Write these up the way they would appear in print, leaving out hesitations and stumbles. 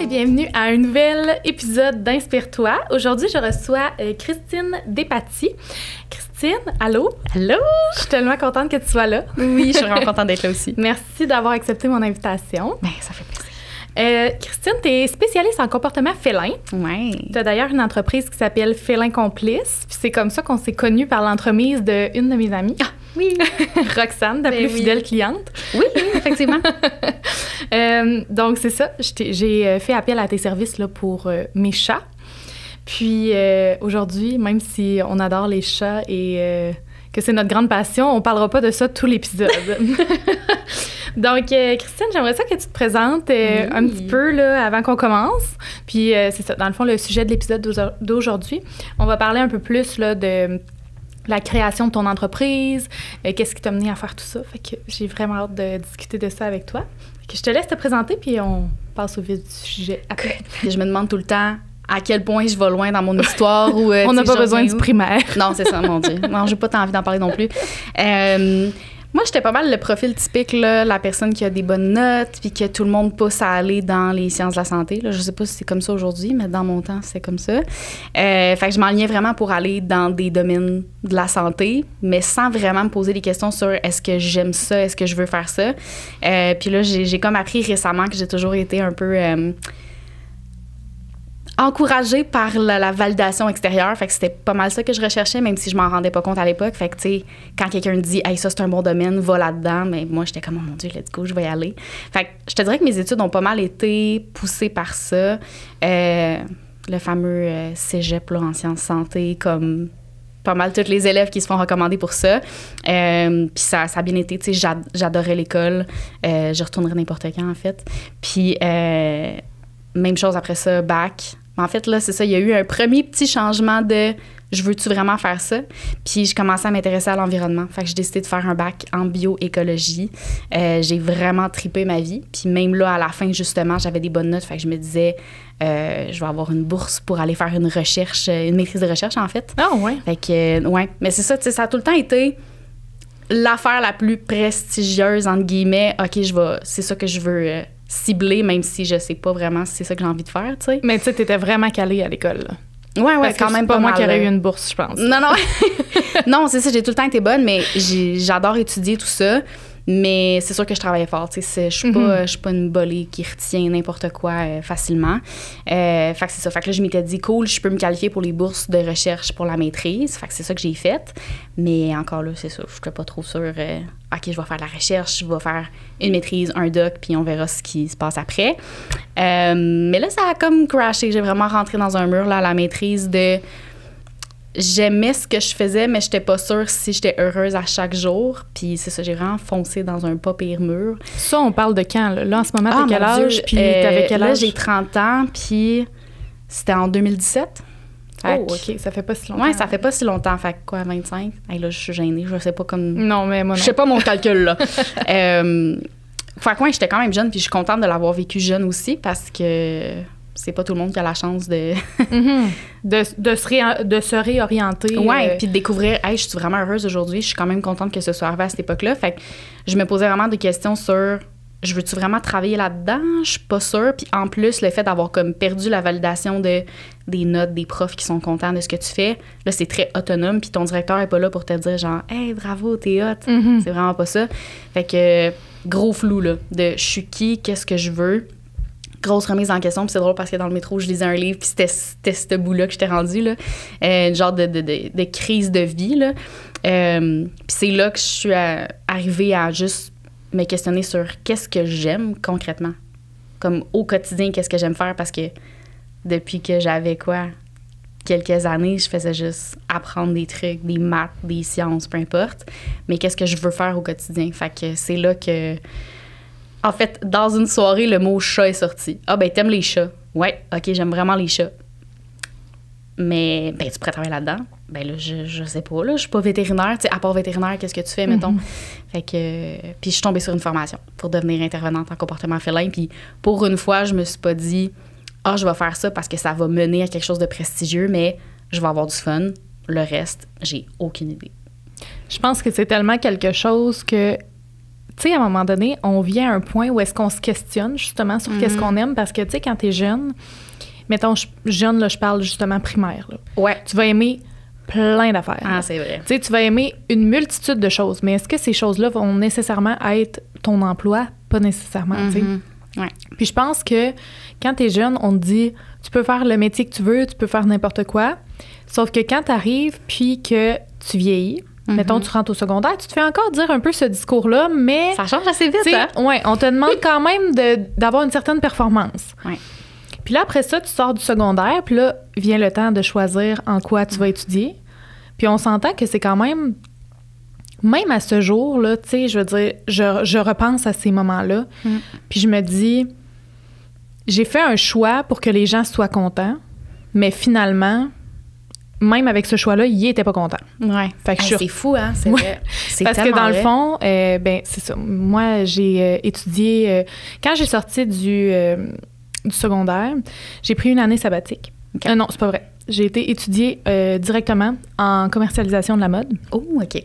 et bienvenue à un nouvel épisode d'Inspire-toi. Aujourd'hui, je reçois Christine Despatie. Christine, allô? Allô? Je suis tellement contente que tu sois là. Oui, je suis vraiment contente d'être là aussi. Merci d'avoir accepté mon invitation. Bien, ça fait plaisir. Christine, tu es spécialiste en comportement félin. Oui. Tu as d'ailleurs une entreprise qui s'appelle Félin Complice. Puis c'est comme ça qu'on s'est connus par l'entremise d'une de mes amies. Ah, oui. Roxane, ta plus fidèle cliente. Oui, effectivement. Donc, c'est ça. J'ai fait appel à tes services là, pour mes chats. Puis aujourd'hui, même si on adore les chats et que c'est notre grande passion, on parlera pas de ça tout l'épisode. Donc, Christine, j'aimerais ça que tu te présentes un petit peu là, avant qu'on commence. Puis c'est ça, dans le fond, le sujet de l'épisode d'aujourd'hui, on va parler un peu plus là, de la création de ton entreprise, qu'est-ce qui t'a mené à faire tout ça. Fait que j'ai vraiment hâte de discuter de ça avec toi. Fait que je te laisse te présenter, puis on passe au vif du sujet après. Je me demande tout le temps à quel point je vais loin dans mon histoire. Ou, on n'a pas besoin du primaire. Non, c'est ça, mon Dieu. Non, j'ai pas tant envie d'en parler non plus. Moi, j'étais pas mal le profil typique, là, la personne qui a des bonnes notes, puis que tout le monde pousse à aller dans les sciences de la santé. Là. Je sais pas si c'est comme ça aujourd'hui, mais dans mon temps, c'est comme ça. Fait que je m'enlignais vraiment pour aller dans des domaines de la santé, mais sans vraiment me poser des questions sur est-ce que j'aime ça, est-ce que je veux faire ça. Puis là, j'ai comme appris récemment que j'ai toujours été un peu encouragée par la validation extérieure. Fait que c'était pas mal ça que je recherchais, même si je m'en rendais pas compte à l'époque. Fait que, tu sais, quand quelqu'un dit « Hey, ça, c'est un bon domaine, va là-dedans », mais moi, j'étais comme « Oh mon Dieu, let's go, je vais y aller ». Fait que je te dirais que mes études ont pas mal été poussées par ça. Le fameux cégep là, en sciences santé, comme pas mal tous les élèves qui se font recommander pour ça. Puis ça a bien été, tu sais, j'adorais l'école. Je retournerais n'importe quand, en fait. Puis même chose après ça, bac. En fait, là, c'est ça, il y a eu un premier petit changement de « je veux-tu vraiment faire ça? » Puis je commençais à m'intéresser à l'environnement. Fait que j'ai décidé de faire un bac en bioécologie. J'ai vraiment tripé ma vie. Puis même là, à la fin, justement, j'avais des bonnes notes. Fait que je me disais, je vais avoir une bourse pour aller faire une recherche, une maîtrise de recherche, en fait. Ah, ouais. Fait que, ouais. Mais c'est ça, tu sais, ça a tout le temps été l'affaire la plus prestigieuse, entre guillemets. OK, c'est ça que je veux cibler, même si je sais pas vraiment si c'est ça que j'ai envie de faire, tu sais. Mais tu sais, t'étais vraiment calée à l'école, là. Ouais, quand même pas moi qui aurais eu une bourse, je pense. Non. Non, c'est ça, j'ai tout le temps été bonne, mais j'adore étudier tout ça. Mais c'est sûr que je travaillais fort, tu sais. Je suis pas une bolée qui retient n'importe quoi facilement. Fait que c'est ça. Fait que là, je m'étais dit, cool, je peux me qualifier pour les bourses de recherche pour la maîtrise. Fait que c'est ça que j'ai fait. Mais encore là, c'est ça, je n'étais pas trop sûre. OK, je vais faire de la recherche, je vais faire une maîtrise, un doc, puis on verra ce qui se passe après. Mais là, ça a comme crashé. J'ai vraiment rentré dans un mur, là, à la maîtrise de... J'aimais ce que je faisais, mais j'étais pas sûre si j'étais heureuse à chaque jour. Puis c'est ça, j'ai vraiment foncé dans un pas pire mur. Ça, on parle de quand, là? Là, en ce moment, t'as quel âge? Puis t'avais quel âge? Là, j'ai 30 ans, puis c'était en 2017. Oh, OK, ça fait pas si longtemps. Ouais, ça fait pas si longtemps. Fait que quoi, 25? Hey, là, je suis gênée, je sais pas comme... Non, mais moi non. Je sais pas mon calcul, là. Fait que ouais, j'étais quand même jeune, puis je suis contente de l'avoir vécu jeune aussi, parce que... c'est pas tout le monde qui a la chance de... de se réorienter. Ouais, puis de découvrir, hey, je suis vraiment heureuse aujourd'hui, je suis quand même contente que ce soit arrivé à cette époque-là. Fait que je me posais vraiment des questions sur, je veux-tu vraiment travailler là-dedans? Je suis pas sûre. Puis en plus, le fait d'avoir comme perdu la validation des notes, des profs qui sont contents de ce que tu fais, là, c'est très autonome, puis ton directeur est pas là pour te dire genre, hey, bravo, t'es hot. C'est vraiment pas ça. Fait que gros flou, là, de je suis qui, qu'est-ce que je veux? Grosse remise en question, puis c'est drôle parce que dans le métro, je lisais un livre, puis c'était ce bout-là que j'étais rendue, là. Genre de crise de vie, là. Puis c'est là que je suis arrivée à juste me questionner sur qu'est-ce que j'aime concrètement. Comme au quotidien, qu'est-ce que j'aime faire, parce que depuis que j'avais, quelques années, je faisais juste apprendre des trucs, des maths, des sciences, peu importe. Mais qu'est-ce que je veux faire au quotidien? Fait que c'est là que... En fait, dans une soirée, le mot « chat » est sorti. « Ah, ben, t'aimes les chats? » Ouais, OK, j'aime vraiment les chats. Mais, ben, tu pourrais travailler là-dedans? Ben là, je sais pas, là, je suis pas vétérinaire. Tu sais, à part vétérinaire, qu'est-ce que tu fais, mettons? Fait que... Puis je suis tombée sur une formation pour devenir intervenante en comportement félin. Puis pour une fois, je me suis pas dit « Ah, je vais faire ça parce que ça va mener à quelque chose de prestigieux, mais je vais avoir du fun. » Le reste, j'ai aucune idée. Je pense que c'est tellement quelque chose que tu sais, à un moment donné, on vient à un point où est-ce qu'on se questionne justement sur qu'est-ce qu'on aime, parce que, tu sais, quand t'es jeune, mettons, jeune, là, je parle justement primaire, là. Ouais. Tu vas aimer plein d'affaires. Ah, c'est vrai. Tu sais, tu vas aimer une multitude de choses, mais est-ce que ces choses-là vont nécessairement être ton emploi? Pas nécessairement, tu sais. Ouais. Puis je pense que quand t'es jeune, on te dit, tu peux faire le métier que tu veux, tu peux faire n'importe quoi, sauf que quand t'arrives puis que tu vieillis, mettons, tu rentres au secondaire, tu te fais encore dire un peu ce discours-là, mais... Ça change assez vite, hein? Ouais, on te demande quand même d'avoir une certaine performance. Ouais. Puis là, après ça, tu sors du secondaire, puis là, vient le temps de choisir en quoi tu vas étudier. Puis on s'entend que c'est quand même à ce jour, là, tu sais, je veux dire, je repense à ces moments-là, puis je me dis, j'ai fait un choix pour que les gens soient contents, mais finalement... Même avec ce choix-là, il était pas content. Ouais. Fait que c'est fou, hein? C'est vrai. C'est parce que dans vrai. le fond, ben c'est ça. Moi, j'ai étudié... quand j'ai sorti du secondaire, j'ai pris une année sabbatique. Okay. Non, c'est pas vrai. J'ai été étudier directement en commercialisation de la mode. Oh, OK.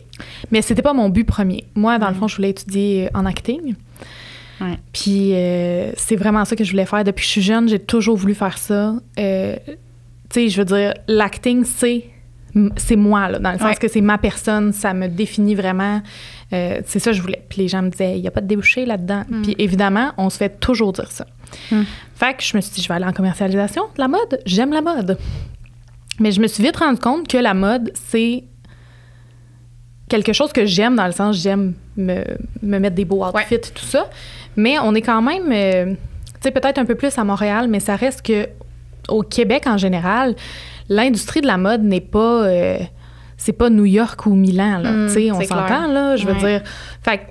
Mais c'était pas mon but premier. Moi, dans le fond, je voulais étudier en acting. Ouais. Puis c'est vraiment ça que je voulais faire. Depuis que je suis jeune, j'ai toujours voulu faire ça. Tu sais, je veux dire, l'acting, c'est moi, là, dans le sens que c'est ma personne, ça me définit vraiment. C'est ça que je voulais. Puis les gens me disaient, il n'y a pas de débouché là-dedans. Puis évidemment, on se fait toujours dire ça. Fait que je me suis dit, je vais aller en commercialisation de la mode. J'aime la mode. Mais je me suis vite rendu compte que la mode, c'est quelque chose que j'aime, dans le sens, j'aime me mettre des beaux outfits, tout ça. Mais on est quand même, tu sais, peut-être un peu plus à Montréal, mais ça reste que au Québec, en général, l'industrie de la mode n'est pas... c'est pas New York ou Milan, là. Tu sais, on s'entend, là, je veux dire. Fait que...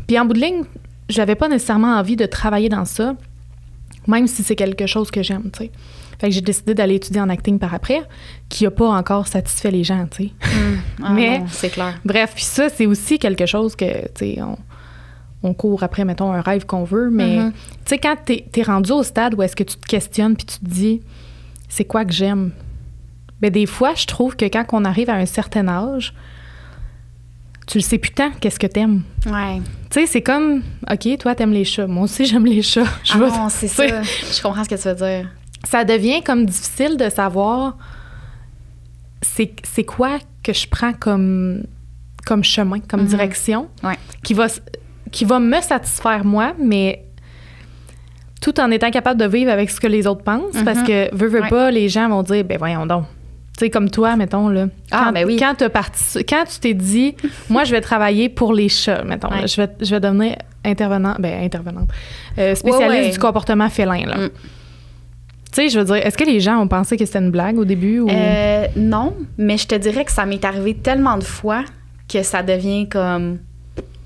Puis en bout de ligne, j'avais pas nécessairement envie de travailler dans ça, même si c'est quelque chose que j'aime, tu sais. Fait que j'ai décidé d'aller étudier en acting par après, qui a pas encore satisfait les gens, tu sais. Mais... non, c'est clair. Bref, puis ça, c'est aussi quelque chose que, tu sais, on court après, mettons, un rêve qu'on veut, mais tu sais, quand t'es rendu au stade où est-ce que tu te questionnes puis tu te dis, c'est quoi que j'aime? Ben des fois, je trouve que quand on arrive à un certain âge, tu le sais plus tant qu'est-ce que t'aimes. Ouais. Tu sais, c'est comme, OK, toi, t'aimes les chats. Moi aussi, j'aime les chats. Non, c'est ça. Je comprends ce que tu veux dire. Ça devient comme difficile de savoir c'est quoi que je prends comme chemin, comme direction, qui va me satisfaire moi, mais tout en étant capable de vivre avec ce que les autres pensent, parce que, veux pas, les gens vont dire, ben voyons donc. Tu sais, comme toi, mettons, là. Quand tu t'es dit, moi, je vais travailler pour les chats, mettons, là, je vais devenir intervenante, spécialiste du comportement félin, là. Tu sais, je veux dire, est-ce que les gens ont pensé que c'était une blague au début? Ou... non, mais je te dirais que ça m'est arrivé tellement de fois que ça devient comme...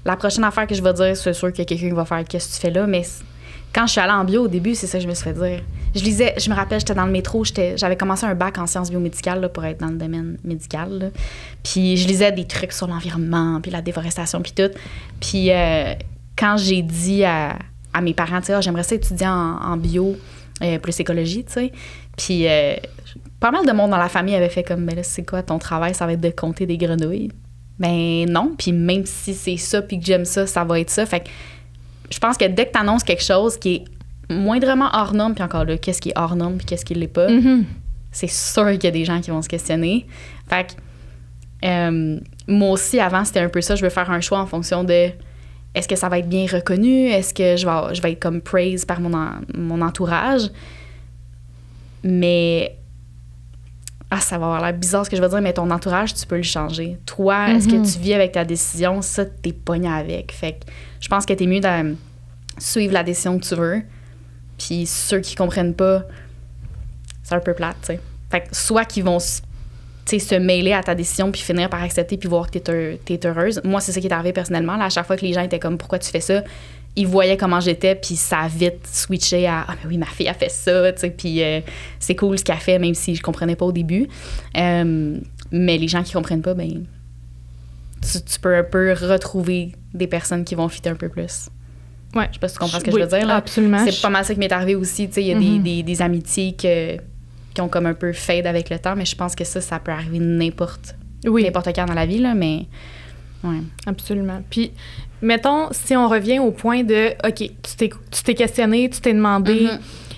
La prochaine affaire que je vais dire, c'est sûr que quelqu'un va faire « Qu'est-ce que tu fais là? » Mais quand je suis allée en bio au début, c'est ça que je me suis fait dire. Je me rappelle, j'étais dans le métro, j'avais commencé un bac en sciences biomédicales là, pour être dans le domaine médical. Là. Puis je lisais des trucs sur l'environnement, puis la déforestation, puis tout. Puis quand j'ai dit à mes parents, tu sais, j'aimerais ça étudier en bio, plus écologie, tu sais. Puis pas mal de monde dans la famille avait fait comme, ben là, c'est quoi ton travail? Ça va être de compter des grenouilles. Ben non, puis même si c'est ça, puis que j'aime ça, ça va être ça. Fait que je pense que dès que tu annonces quelque chose qui est moindrement hors norme, puis encore là, qu'est-ce qui est hors norme, puis qu'est-ce qui l'est pas, c'est sûr qu'il y a des gens qui vont se questionner. Fait que moi aussi, avant, c'était un peu ça. Je veux faire un choix en fonction de est-ce que ça va être bien reconnu? Est-ce que je vais être comme praise par mon entourage? Mais... ça va avoir l'air bizarre ce que je veux dire, mais ton entourage, tu peux le changer. Toi, est-ce que tu vis avec ta décision? Ça, t'es pogné avec. Fait que je pense que t'es mieux de suivre la décision que tu veux. Puis ceux qui comprennent pas, c'est un peu plate, tu sais. Fait que soit qu'ils vont se mêler à ta décision puis finir par accepter puis voir que t'es heureuse. Moi, c'est ça qui est arrivé personnellement. Là, à chaque fois que les gens étaient comme « Pourquoi tu fais ça? » Ils voyaient comment j'étais, puis ça a vite switché à « Ah, mais oui, ma fille a fait ça, tu sais, puis c'est cool ce qu'elle fait, même si je comprenais pas au début. » Mais les gens qui comprennent pas, ben tu peux un peu retrouver des personnes qui vont fitter un peu plus. Ouais. Je sais pas si tu comprends ce que je veux dire, là. Absolument. C'est pas mal ça qui m'est arrivé aussi, tu sais, il y a des amitiés qui ont comme un peu fade avec le temps, mais je pense que ça peut arriver n'importe quand dans la vie, là, mais Oui, absolument. Puis, mettons, si on revient au point de, OK, tu t'es questionné, tu t'es demandé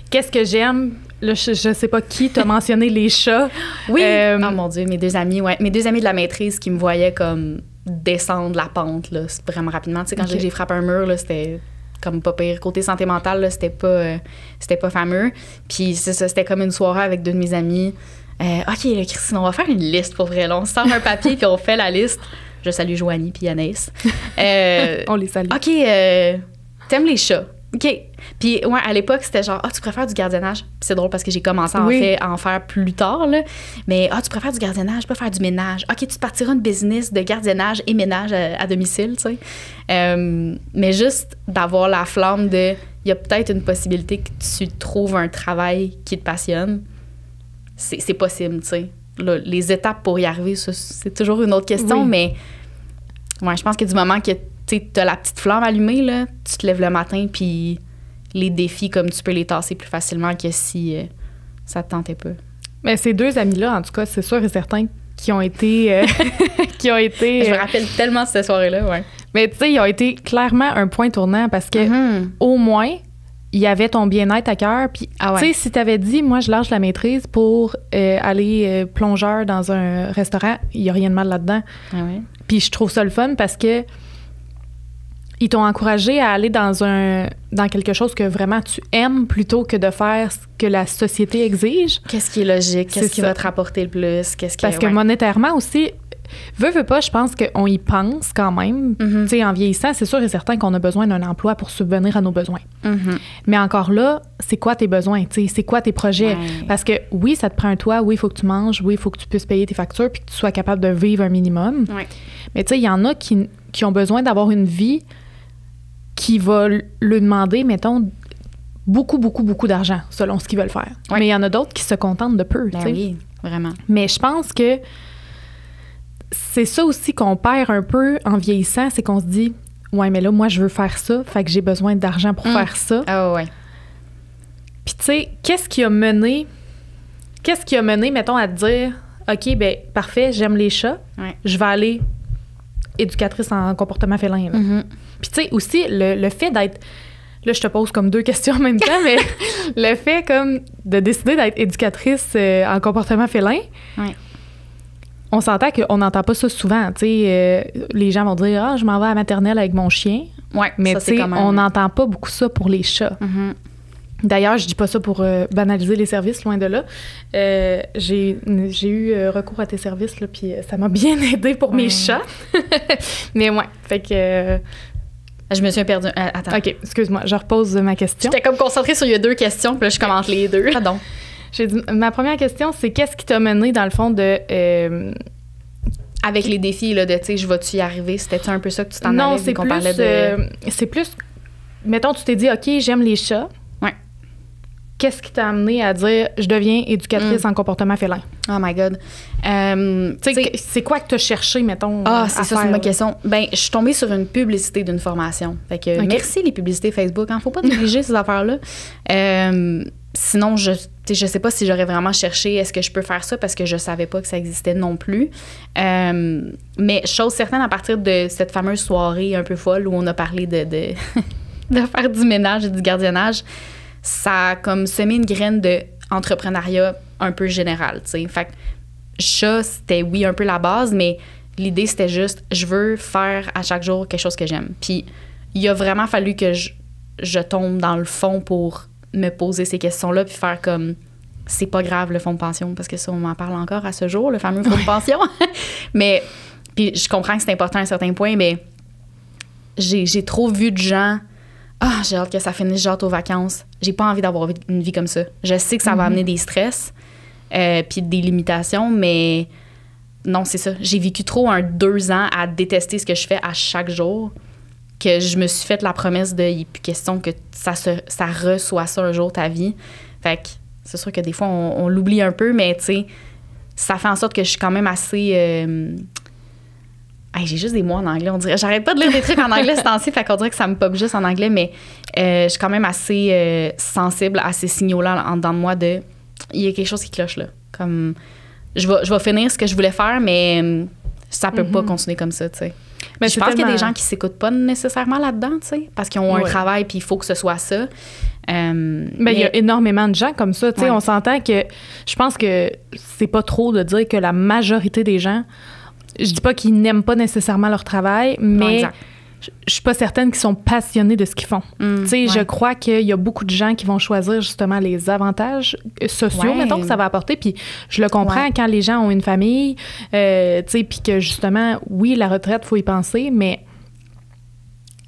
qu'est-ce que j'aime. Là, je sais pas qui t'a mentionné les chats. Oui. Oh mon Dieu, mes 2 amis, mes 2 amis de la maîtrise qui me voyaient comme descendre la pente, là, vraiment rapidement. Tu sais, quand j'ai frappé un mur, là, c'était comme pas pire. Côté santé mentale, là, c'était pas fameux. Puis c'est ça, c'était comme une soirée avec 2 de mes amis. OK, là, Christine, on va faire une liste pour vrai. Là. On sort un papier puis on fait la liste. Je salue Joanie puis Anaïs. On les salue. OK, t'aimes les chats. OK. Puis, ouais, à l'époque, c'était genre, tu préfères du gardiennage? Puis c'est drôle parce que j'ai commencé à en faire plus tard, là. Mais, tu préfères du gardiennage, pas faire du ménage. OK, tu te partiras une business de gardiennage et ménage à domicile, tu sais. Mais juste d'avoir la flamme de, il y a peut-être une possibilité que tu trouves un travail qui te passionne. C'est possible, tu sais. Là, les étapes pour y arriver, ça, c'est toujours une autre question, mais ouais, je pense que du moment que tu as la petite flamme allumée, là, tu te lèves le matin, puis les défis, comme tu peux les tasser plus facilement que si ça te tentait pas. Mais ces 2 amis-là, en tout cas, c'est sûr et certain qui ont été... Je me rappelle tellement de cette soirée-là, ouais. Mais tu sais, ils ont été clairement un point tournant parce que au moins, il y avait ton bien-être à cœur. Puis, tu sais, si tu avais dit, moi, je lâche la maîtrise pour aller plongeur dans un restaurant, il n'y a rien de mal là-dedans. Ah ouais. Puis je trouve ça le fun parce que ils t'ont encouragé à aller dans quelque chose que vraiment tu aimes plutôt que de faire ce que la société exige. Qu'est-ce qui est logique? Qu'est-ce qui va te rapporter le plus? Parce que monétairement aussi, veux pas, je pense qu'on y pense quand même. Tu sais, en vieillissant, c'est sûr et certain qu'on a besoin d'un emploi pour subvenir à nos besoins. Mais encore là, c'est quoi tes besoins? Tu sais, c'est quoi tes projets? Parce que oui, ça te prend un toit, oui, il faut que tu manges, oui, il faut que tu puisses payer tes factures puis que tu sois capable de vivre un minimum. Mais tu sais, il y en a qui ont besoin d'avoir une vie qui va le demander, mettons, beaucoup, beaucoup, beaucoup d'argent, selon ce qu'ils veulent faire. Mais il y en a d'autres qui se contentent de peu. Ben oui, vraiment. Mais je pense que c'est ça aussi qu'on perd un peu en vieillissant, c'est qu'on se dit, ouais, mais là, moi, je veux faire ça, fait que j'ai besoin d'argent pour faire ça. Ah ouais. Puis tu sais, qu'est-ce qui a mené, mettons, à te dire, OK, ben parfait, j'aime les chats, je vais aller éducatrice en comportement félin. Puis tu sais, aussi, le fait d'être... Là, je te pose comme 2 questions en même temps, mais le fait comme de décider d'être éducatrice en comportement félin, on s'entend qu'on n'entend pas ça souvent. Tu sais, les gens vont dire « Ah, je m'en vais à la maternelle avec mon chien. » Mais tu sais, on n'entend pas beaucoup ça pour les chats. D'ailleurs, je dis pas ça pour banaliser les services, loin de là. J'ai eu recours à tes services, là, puis ça m'a bien aidé pour mes chats. Mais ouais, fait que... Je me suis perdue. Attends. OK, excuse-moi, je repose ma question. J'étais comme concentrée sur il y a 2 questions, puis là, je commente les 2. Pardon. J'ai dit, ma première question, c'est qu'est-ce qui t'a mené, dans le fond, de... Avec les défis, là, de, tu sais, je vais-tu y arriver? C'était-tu un peu ça que tu t'en allais? Non, c'est plus... c'est plus... Mettons, tu t'es dit, OK, j'aime les chats. Qu'est-ce qui t'a amené à dire je deviens éducatrice en comportement félin? Oh my God. C'est quoi que tu as cherché, mettons? C'est ça, c'est une bonne question. Ben, je suis tombée sur une publicité d'une formation. Fait que merci les publicités Facebook. Faut pas négliger ces affaires-là. Sinon, je sais pas si j'aurais vraiment cherché est-ce que je peux faire ça parce que je savais pas que ça existait non plus. Mais chose certaine, à partir de cette fameuse soirée un peu folle où on a parlé de faire du ménage et du gardiennage, ça a comme semé une graine d'entrepreneuriat un peu général, tu sais. Fait que chat, c'était, oui, un peu la base, mais l'idée, c'était juste, je veux faire à chaque jour quelque chose que j'aime. Puis il a vraiment fallu que je tombe dans le fond pour me poser ces questions-là puis faire comme, c'est pas grave le fonds de pension, parce que ça, on m'en parle encore à ce jour, le fameux fonds de pension. Mais, puis je comprends que c'est important à un certain point, mais j'ai trop vu de gens... Ah, j'ai hâte que ça finisse, j'ai hâte aux vacances. J'ai pas envie d'avoir une vie comme ça. Je sais que ça va amener des stress puis des limitations, mais non, c'est ça. J'ai vécu trop 2 ans à détester ce que je fais à chaque jour que je me suis fait la promesse de il n'est plus question que ça reçoit ça un jour ta vie. Fait que c'est sûr que des fois, on l'oublie un peu, mais tu sais, ça fait en sorte que je suis quand même assez... j'ai juste des mots en anglais, on dirait. J'arrête pas de lire des trucs en anglais ce temps-ci, fait qu'on dirait que ça me pop juste en anglais, mais je suis quand même assez sensible à ces signaux-là en dedans de moi de... Il y a quelque chose qui cloche, là. Comme... Je vais finir ce que je voulais faire, mais ça peut pas continuer comme ça, tu sais. Mais je pense qu'il y a des gens qui s'écoutent pas nécessairement là-dedans, tu sais, parce qu'ils ont un travail puis il faut que ce soit ça. Mais il y a énormément de gens comme ça. Tu sais, on s'entend que je pense que c'est pas trop de dire que la majorité des gens, je dis pas qu'ils n'aiment pas nécessairement leur travail, mais je suis pas certaine qu'ils sont passionnés de ce qu'ils font. Tu sais, je crois qu'il y a beaucoup de gens qui vont choisir justement les avantages sociaux, mettons, que ça va apporter. Puis je le comprends quand les gens ont une famille, tu sais, puis que justement, oui, la retraite, faut y penser, mais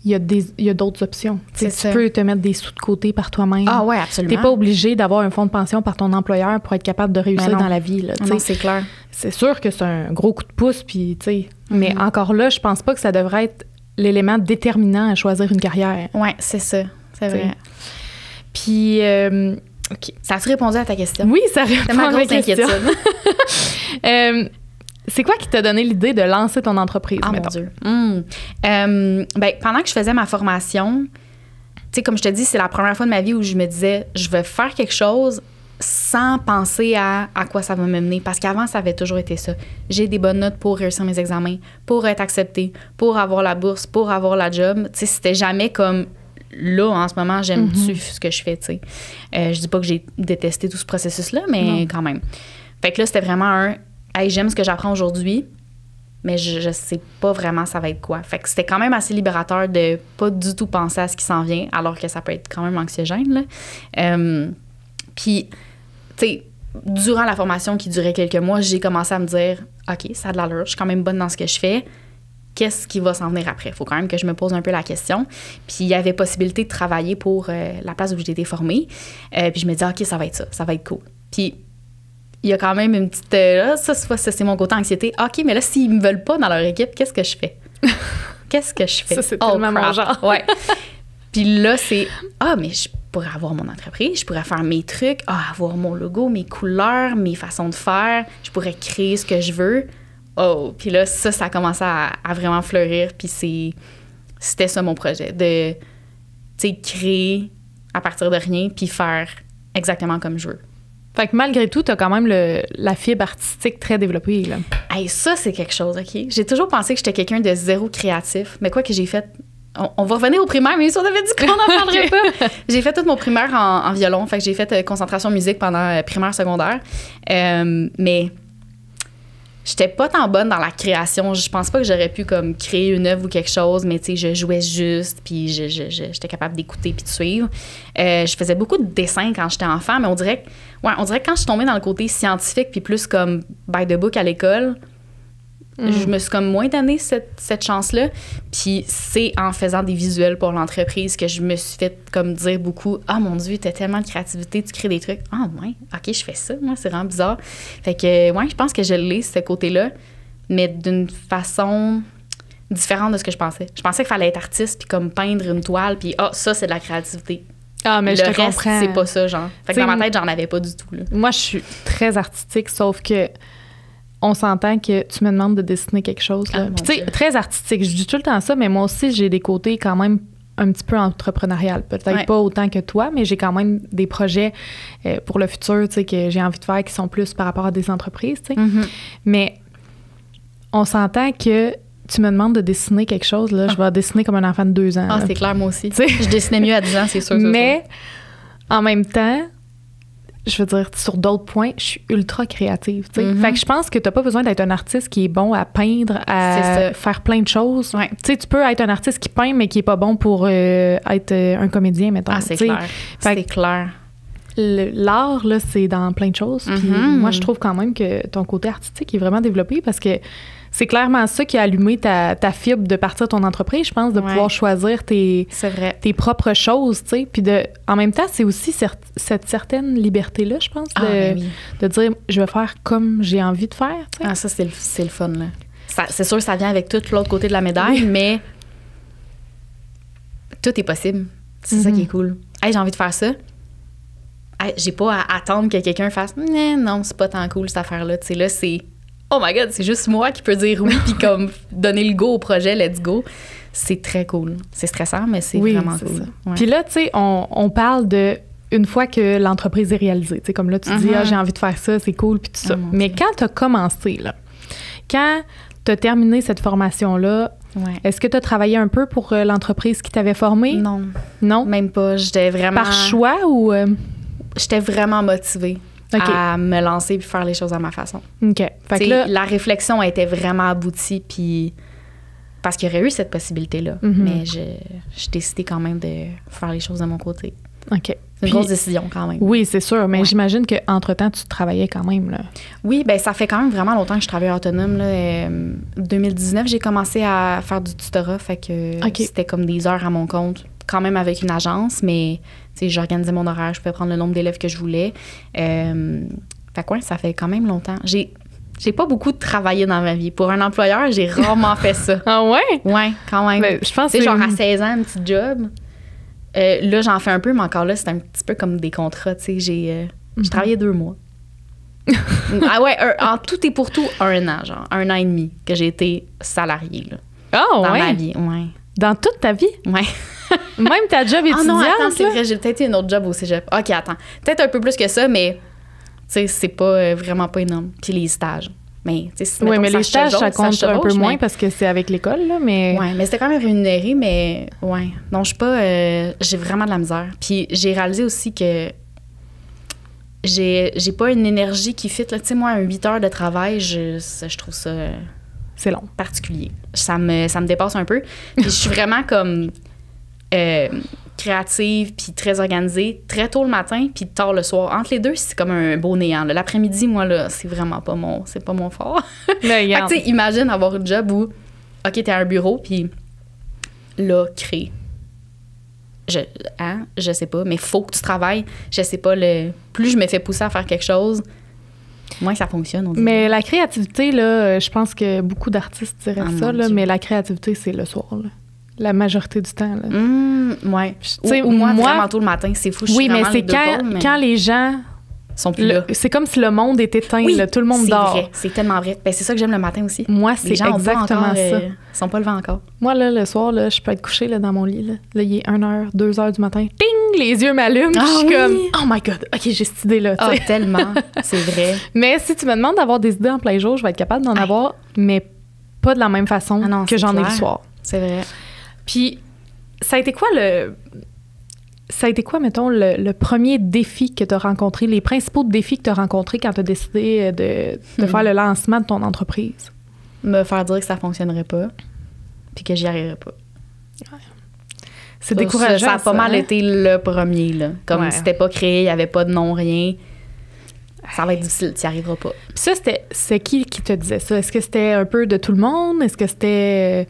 il y a d'autres options. Tu peux te mettre des sous de côté par toi-même. Ah ouais, absolument. T'es pas obligé d'avoir un fonds de pension par ton employeur pour être capable de réussir dans la vie. Là, non, c'est clair. C'est sûr que c'est un gros coup de pouce, puis tu sais, mais encore là, je pense pas que ça devrait être l'élément déterminant à choisir une carrière. Oui, c'est ça. C'est vrai. Puis, OK. Ça a-tu répondu à ta question? Oui, ça répond à ma question. C'est quoi qui t'a donné l'idée de lancer ton entreprise? Ah, mon Dieu. Ben, pendant que je faisais ma formation, tu sais, comme je te dis, c'est la première fois de ma vie où je me disais, je vais faire quelque chose sans penser à quoi ça va me mener. Parce qu'avant, ça avait toujours été ça. J'ai des bonnes notes pour réussir mes examens, pour être acceptée, pour avoir la bourse, pour avoir la job. Tu sais, c'était jamais comme là, en ce moment, j'aime-tu ce que je fais, tu sais. Je dis pas que j'ai détesté tout ce processus-là, mais quand même. Fait que là, c'était vraiment hey, j'aime ce que j'apprends aujourd'hui, mais je sais pas vraiment ça va être quoi. Fait que c'était quand même assez libérateur de pas du tout penser à ce qui s'en vient, alors que ça peut être quand même anxiogène, là. Puis, tu sais, durant la formation qui durait quelques mois, j'ai commencé à me dire, OK, ça a de l'allure, je suis quand même bonne dans ce que je fais. Qu'est-ce qui va s'en venir après? Il faut quand même que je me pose un peu la question. Puis, il y avait possibilité de travailler pour la place où j'ai été formée. Puis, je me disais, OK, ça va être ça va être cool. Puis, il y a quand même une petite... ça, c'est mon côté anxiété. OK, mais là, s'ils me veulent pas dans leur équipe, qu'est-ce que je fais? Qu'est-ce que je fais? Ça, c'est tellement mon genre. Ouais. Puis là, c'est... mais je pourrais avoir mon entreprise, je pourrais faire mes trucs, avoir mon logo, mes couleurs, mes façons de faire, je pourrais créer ce que je veux. Puis là, ça a commencé à vraiment fleurir, puis c'était ça mon projet, de, tu sais, créer à partir de rien, puis faire exactement comme je veux. Fait que malgré tout, t'as quand même la fibre artistique très développée, là. Hey, ça, c'est quelque chose, OK? J'ai toujours pensé que j'étais quelqu'un de zéro créatif, mais quoi que j'ai fait... On va revenir au primaire, mais si on avait dit qu'on n'en parlerait pas. J'ai fait tout mon primaire en violon. Fait que j'ai fait concentration musique pendant primaire, secondaire. Mais j'étais pas tant bonne dans la création. Je pense pas que j'aurais pu comme créer une œuvre ou quelque chose, mais tu sais, je jouais juste, puis j'étais capable d'écouter puis de suivre. Je faisais beaucoup de dessins quand j'étais enfant, mais on dirait que quand je suis tombée dans le côté scientifique puis plus comme by the book à l'école, je me suis comme moins donné cette chance-là. Puis c'est en faisant des visuels pour l'entreprise que je me suis fait comme dire beaucoup « Ah, mon Dieu, t'as tellement de créativité, tu crées des trucs. » « Ah, ouais, OK, je fais ça. Moi, c'est vraiment bizarre. » Fait que, ouais, je pense que je l'ai, ce côté-là, mais d'une façon différente de ce que je pensais. Je pensais qu'il fallait être artiste puis comme peindre une toile puis « Ah, ça, c'est de la créativité. » Ah, mais le je te reste, comprends. c'est pas ça, genre. Fait que dans ma tête, j'en avais pas du tout, là. Moi, je suis très artistique, sauf que on s'entend que tu me demandes de dessiner quelque chose. Là. Tu sais, très artistique. Je dis tout le temps ça, mais moi aussi, j'ai des côtés quand même un petit peu entrepreneurial. Peut-être pas autant que toi, mais j'ai quand même des projets pour le futur, tu sais, que j'ai envie de faire qui sont plus par rapport à des entreprises, tu sais. Mais on s'entend que tu me demandes de dessiner quelque chose, là, je vais dessiner comme un enfant de 2 ans. Ah, c'est clair, moi aussi. Je dessinais mieux à 10 ans, c'est sûr. Mais en même temps, je veux dire, sur d'autres points, je suis ultra créative. Fait que je pense que tu n'as pas besoin d'être un artiste qui est bon à peindre, à faire plein de choses. Ouais. Tu peux être un artiste qui peint, mais qui n'est pas bon pour être un comédien, mettons. Ah, c'est clair. C'est clair. L'art, là, c'est dans plein de choses. Puis moi, je trouve quand même que ton côté artistique est vraiment développé parce que c'est clairement ça qui a allumé ta fibre de partir de ton entreprise, je pense, de pouvoir choisir tes propres choses, tu sais. Puis en même temps, c'est aussi cette certaine liberté-là, je pense, de dire, je vais faire comme j'ai envie de faire, tu sais. Ah, ça, c'est le fun, là. C'est sûr que ça vient avec tout l'autre côté de la médaille, mais tout est possible. C'est ça qui est cool. Hey, j'ai envie de faire ça. Hey, j'ai pas à attendre que quelqu'un fasse « Non, c'est pas tant cool, cette affaire-là. » Tu sais, là, c'est « Oh my God, c'est juste moi qui peux dire oui puis comme donner le go au projet, let's go. » C'est très cool. C'est stressant, mais c'est vraiment cool. Ouais. Puis là, tu sais, on parle de une fois que l'entreprise est réalisée. Tu sais, comme là, tu dis « Ah, j'ai envie de faire ça, c'est cool, puis tout ça. » Mais quand tu as commencé, là, quand tu as terminé cette formation-là, est-ce que tu as travaillé un peu pour l'entreprise qui t'avait formée? Non. Non? Même pas. J'étais vraiment... Par choix ou... J'étais vraiment motivée à me lancer puis faire les choses à ma façon. OK. Fait que là... La réflexion était vraiment aboutie, puis... Parce qu'il y aurait eu cette possibilité-là. Mais j'ai décidé quand même de faire les choses de mon côté. OK. C'est une grosse décision quand même. Oui, c'est sûr. Mais j'imagine qu'entre-temps, tu travaillais quand même, là. Oui, bien, ça fait quand même vraiment longtemps que je travaille autonome, là. 2019, j'ai commencé à faire du tutorat. Fait que c'était comme des heures à mon compte. Quand même avec une agence, mais j'organisais mon horaire. Je pouvais prendre le nombre d'élèves que je voulais. Fait quoi, ça fait quand même longtemps. J'ai pas beaucoup travaillé dans ma vie. Pour un employeur, j'ai rarement fait ça. Ah ouais? Ouais, quand même. Ben, je pense que genre à 16 ans, un petit job. Là, j'en fais un peu, mais encore là, c'est un petit peu comme des contrats. J'ai travaillé 2 mois. Ah ouais, en tout et pour tout, 1 an, genre. 1 an et demi que j'ai été salariée, là. Oh, dans ma vie, ouais. Dans toute ta vie? Ouais. Même ta job étudiante? Ah non, attends, c'est vrai, j'ai peut-être eu un autre job au cégep. OK, attends. Peut-être un peu plus que ça, mais c'est pas vraiment pas énorme. Puis les stages. Mais, oui, mais les stages, ça compte un peu moins parce que c'est avec l'école, là, mais... Oui, mais c'était quand même rémunéré, mais ouais. Non, je suis pas... j'ai vraiment de la misère. Puis j'ai réalisé aussi que j'ai pas une énergie qui fit. Tu sais, moi, 8 heures de travail, je trouve ça... c'est long. Particulier. Ça me dépasse un peu. Puis je suis vraiment comme... créative puis très organisée, très tôt le matin puis tard le soir. Entre les deux, c'est comme un beau néant. Là. L'après-midi, moi, là, c'est vraiment pas mon fort. Mais fait que, tu sais, imagine avoir un job où, OK, t'es à un bureau puis là, crée. Je sais pas, mais faut que tu travailles. Je sais pas, plus je me fais pousser à faire quelque chose, moins ça fonctionne. On dirait. Mais la créativité, là, je pense que beaucoup d'artistes diraient ça, là, mais la créativité, c'est le soir, là. La majorité du temps. Là. Ouais. Ou moi, vraiment tôt le matin, c'est fou. Oui, mais c'est quand les gens sont plus là. C'est comme si le monde était éteint, là, tout le monde dort. Vrai, c'est tellement vrai. Ben, c'est ça que j'aime le matin aussi. Moi, c'est exactement ça. Ils sont pas levés encore. Moi, là, le soir, là, je peux être couchée là, dans mon lit. Là, il est 1h, 2h du matin. Ting! Les yeux m'allument. Je suis comme, oh my God, OK, j'ai cette idée-là. Ah, tellement. C'est vrai. Mais si tu me demandes d'avoir des idées en plein jour, je vais être capable d'en avoir, mais pas de la même façon que j'en ai le soir. C'est vrai. Puis, ça a été quoi, mettons, le premier défi que tu as rencontré, les principaux défis que tu as rencontrés quand tu as décidé de faire le lancement de ton entreprise? Me faire dire que ça fonctionnerait pas, puis que j'y arriverais pas. Ouais. C'est décourageant. Ça a pas mal été le premier, là. Comme c'était pas créé, il y avait pas de nom, rien. Ça va être difficile, tu n'y arriveras pas. Puis ça, c'est qui te disait ça? Est-ce que c'était un peu de tout le monde? Est-ce que c'était...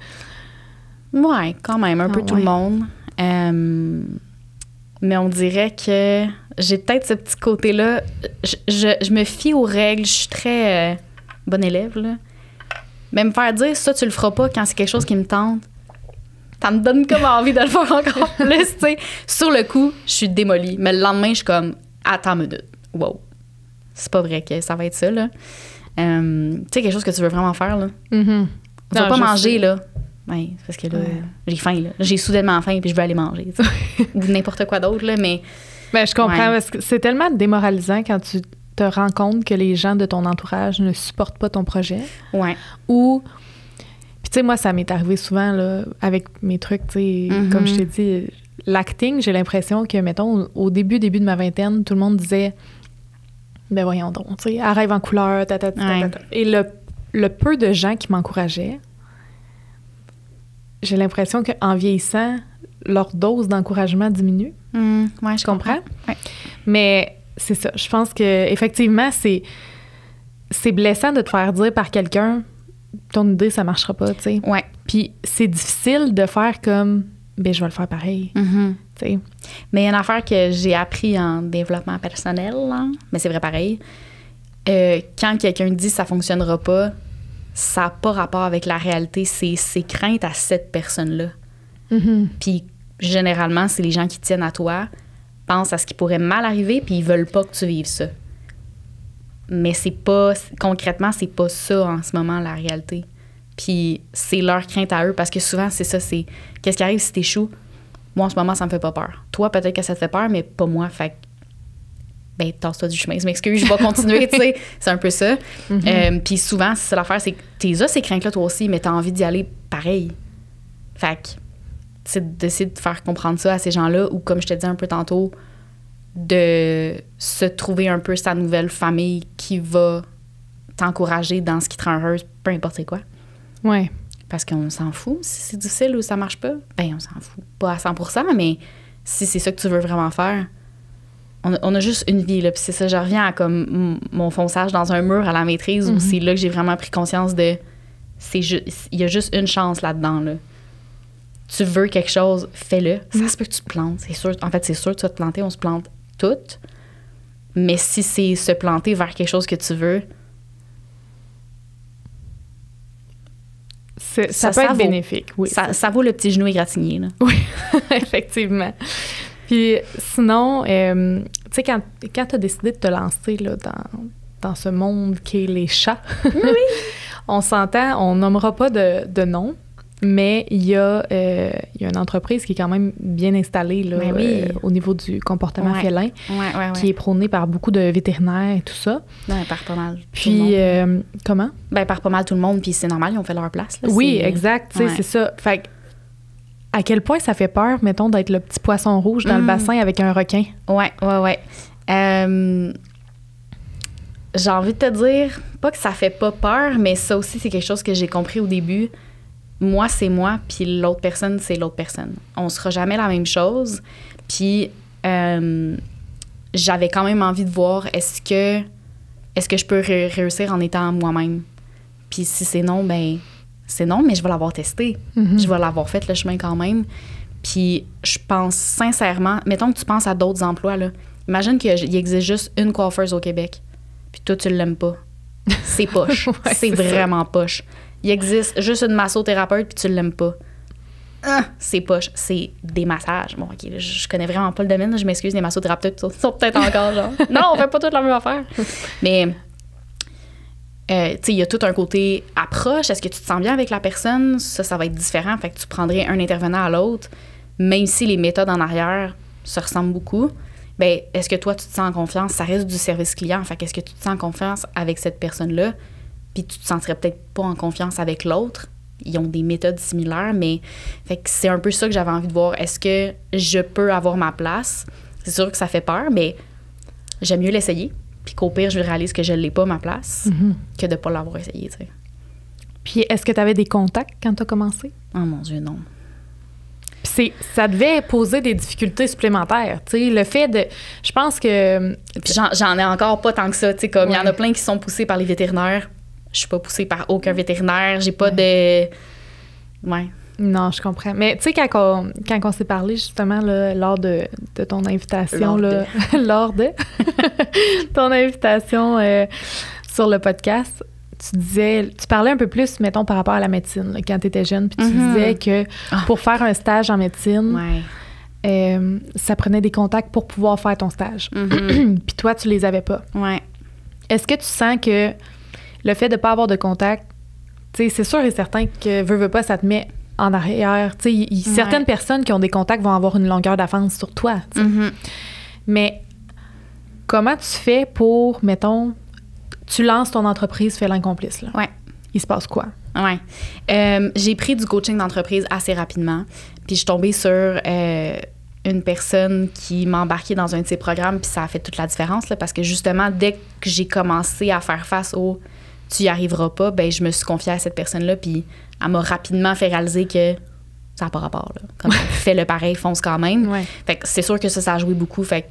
Ouais, quand même, un peu tout le monde. Mais on dirait que j'ai peut-être ce petit côté-là. Je me fie aux règles. Je suis très bonne élève, là. Mais me faire dire ça, tu le feras pas quand c'est quelque chose qui me tente, ça me donne comme envie de le faire encore plus, tu sais. Sur le coup, je suis démolie. Mais le lendemain, je suis comme, attends une minute. Wow. C'est pas vrai que ça va être ça, là. Tu sais, quelque chose que tu veux vraiment faire, là. Mm-hmm. Tu vas pas manger, là. Oui, parce que là, j'ai faim, là. J'ai soudainement faim puis je veux aller manger, ou n'importe quoi d'autre, là, mais... Ben, je comprends, parce que c'est tellement démoralisant quand tu te rends compte que les gens de ton entourage ne supportent pas ton projet. Ouais. Ou... Puis, tu sais, moi, ça m'est arrivé souvent, là, avec mes trucs, tu sais, comme je t'ai dit, l'acting, j'ai l'impression que, mettons, au début de ma vingtaine, tout le monde disait, ben voyons donc, tu sais, elle rêve en couleur, Et le peu de gens qui m'encourageaient, j'ai l'impression qu'en vieillissant, leur dose d'encouragement diminue. Ouais, je comprends. Ouais. Mais c'est ça. Je pense qu'effectivement, c'est blessant de te faire dire par quelqu'un ton idée, ça marchera pas, tu sais. Ouais. Puis c'est difficile de faire comme, ben je vais le faire pareil. Tu sais. Mais il y a une affaire que j'ai appris en développement personnel, là, mais c'est vrai pareil. Quand quelqu'un dit ça fonctionnera pas, ça n'a pas rapport avec la réalité, c'est ses craintes à cette personne-là. Puis généralement, c'est les gens qui tiennent à toi, pensent à ce qui pourrait mal arriver, puis ils veulent pas que tu vives ça. Mais c'est pas, concrètement, c'est pas ça en ce moment, la réalité. Puis c'est leur crainte à eux, parce que souvent, c'est ça, c'est qu'est-ce qui arrive si t'échoues? Moi, en ce moment, ça me fait pas peur. Toi, peut-être que ça te fait peur, mais pas moi. Fait ben tasse-toi du chemin, je m'excuse, je vais continuer, tu sais. C'est un peu ça. Puis souvent, c'est l'affaire, c'est que t'es ces craintes-là toi aussi, mais t'as envie d'y aller pareil. Fait que c'est d'essayer de faire comprendre ça à ces gens-là, ou comme je te disais un peu tantôt, de se trouver un peu sa nouvelle famille qui va t'encourager dans ce qui te rend heureuse, peu importe c'est quoi. Ouais. Parce qu'on s'en fout. Si c'est difficile ou ça marche pas, ben on s'en fout. Pas à 100%, mais si c'est ça que tu veux vraiment faire, on a juste une vie, là. Puis c'est ça, je reviens à comme mon fonçage dans un mur à la maîtrise, où c'est là que j'ai vraiment pris conscience de... il y a juste une chance là-dedans, là. Tu veux quelque chose, fais-le. Ça se peut que tu te plantes, c'est sûr. En fait, c'est sûr que tu vas te planter, on se plante toutes. Mais si c'est se planter vers quelque chose que tu veux... Ça peut être bénéfique, oui. Ça vaut le petit genou égratigné, là. Oui, effectivement. Puis sinon, tu sais, quand tu as décidé de te lancer là, dans ce monde qu'est les chats, on s'entend, on nommera pas de nom, mais il y a une entreprise qui est quand même bien installée là, au niveau du comportement félin, qui est prônée par beaucoup de vétérinaires et tout ça. Ben, par pas mal. Puis, comment? Ben, par pas mal tout le monde, puis c'est normal, ils ont fait leur place. Là, oui, exact, tu sais, c'est ça. Fait que, à quel point ça fait peur, mettons, d'être le petit poisson rouge dans le bassin avec un requin? Ouais. J'ai envie de te dire, pas que ça fait pas peur, mais ça aussi, c'est quelque chose que j'ai compris au début. Moi, c'est moi, puis l'autre personne, c'est l'autre personne. On sera jamais la même chose. Puis j'avais quand même envie de voir est-ce que je peux réussir en étant moi-même. Puis si c'est non, ben c'est non, mais je vais l'avoir testé. Je vais l'avoir fait le chemin quand même. Puis je pense sincèrement, mettons que tu penses à d'autres emplois, là. Imagine qu'il existe juste une coiffeuse au Québec, puis toi, tu l'aimes pas. C'est poche. C'est vraiment poche. Il existe juste une massothérapeute, puis tu l'aimes pas. C'est poche. C'est des massages. Bon, OK, je connais vraiment pas le domaine. Je m'excuse, les massothérapeutes sont peut-être encore genre... Non, on fait pas toute la même affaire. Mais... tu sais, il y a tout un côté approche. Est-ce que tu te sens bien avec la personne? Ça va être différent. Fait que tu prendrais un intervenant à l'autre, même si les méthodes en arrière se ressemblent beaucoup. Bien, est-ce que toi, tu te sens en confiance? Ça reste du service client. Fait qu'est-ce que tu te sens en confiance avec cette personne-là? Puis tu te sentirais peut-être pas en confiance avec l'autre. Ils ont des méthodes similaires, mais fait que c'est un peu ça que j'avais envie de voir. Est-ce que je peux avoir ma place? C'est sûr que ça fait peur, mais j'aime mieux l'essayer. Puis qu'au pire, je réalise que je ne l'ai pas, ma place, que de ne pas l'avoir essayé, tu sais. Puis est-ce que tu avais des contacts quand tu as commencé? Oh mon Dieu, non. Puis ça devait poser des difficultés supplémentaires, tu sais, le fait de... Je pense que... Puis j'en ai encore pas tant que ça, tu sais, comme il y en a plein qui sont poussés par les vétérinaires. Je suis pas poussée par aucun vétérinaire, j'ai pas de... Ouais. Non, je comprends. Mais tu sais, quand on s'est parlé justement là, lors de ton invitation, lors de ton invitation sur le podcast, tu parlais un peu plus, mettons, par rapport à la médecine, là, quand tu étais jeune, puis tu disais que pour faire un stage en médecine, ça prenait des contacts pour pouvoir faire ton stage. Puis toi, tu les avais pas. Ouais. Est-ce que tu sens que le fait de pas avoir de contact, tu sais, c'est sûr et certain que veux pas, ça te met en arrière. Tu sais, certaines personnes qui ont des contacts vont avoir une longueur d'avance sur toi. Mais comment tu fais pour, mettons, tu lances ton entreprise Félin Complice, là? Ouais. Il se passe quoi? Ouais. J'ai pris du coaching d'entreprise assez rapidement. Puis je suis tombée sur une personne qui m'a embarquée dans un de ses programmes, puis ça a fait toute la différence, là, parce que justement, dès que j'ai commencé à faire face au « tu y arriveras pas », ben je me suis confiée à cette personne-là, puis elle m'a rapidement fait réaliser que ça n'a pas rapport, là. Comme fais le pareil, fonce quand même. Ouais. Fait que c'est sûr que ça a joué beaucoup. Fait que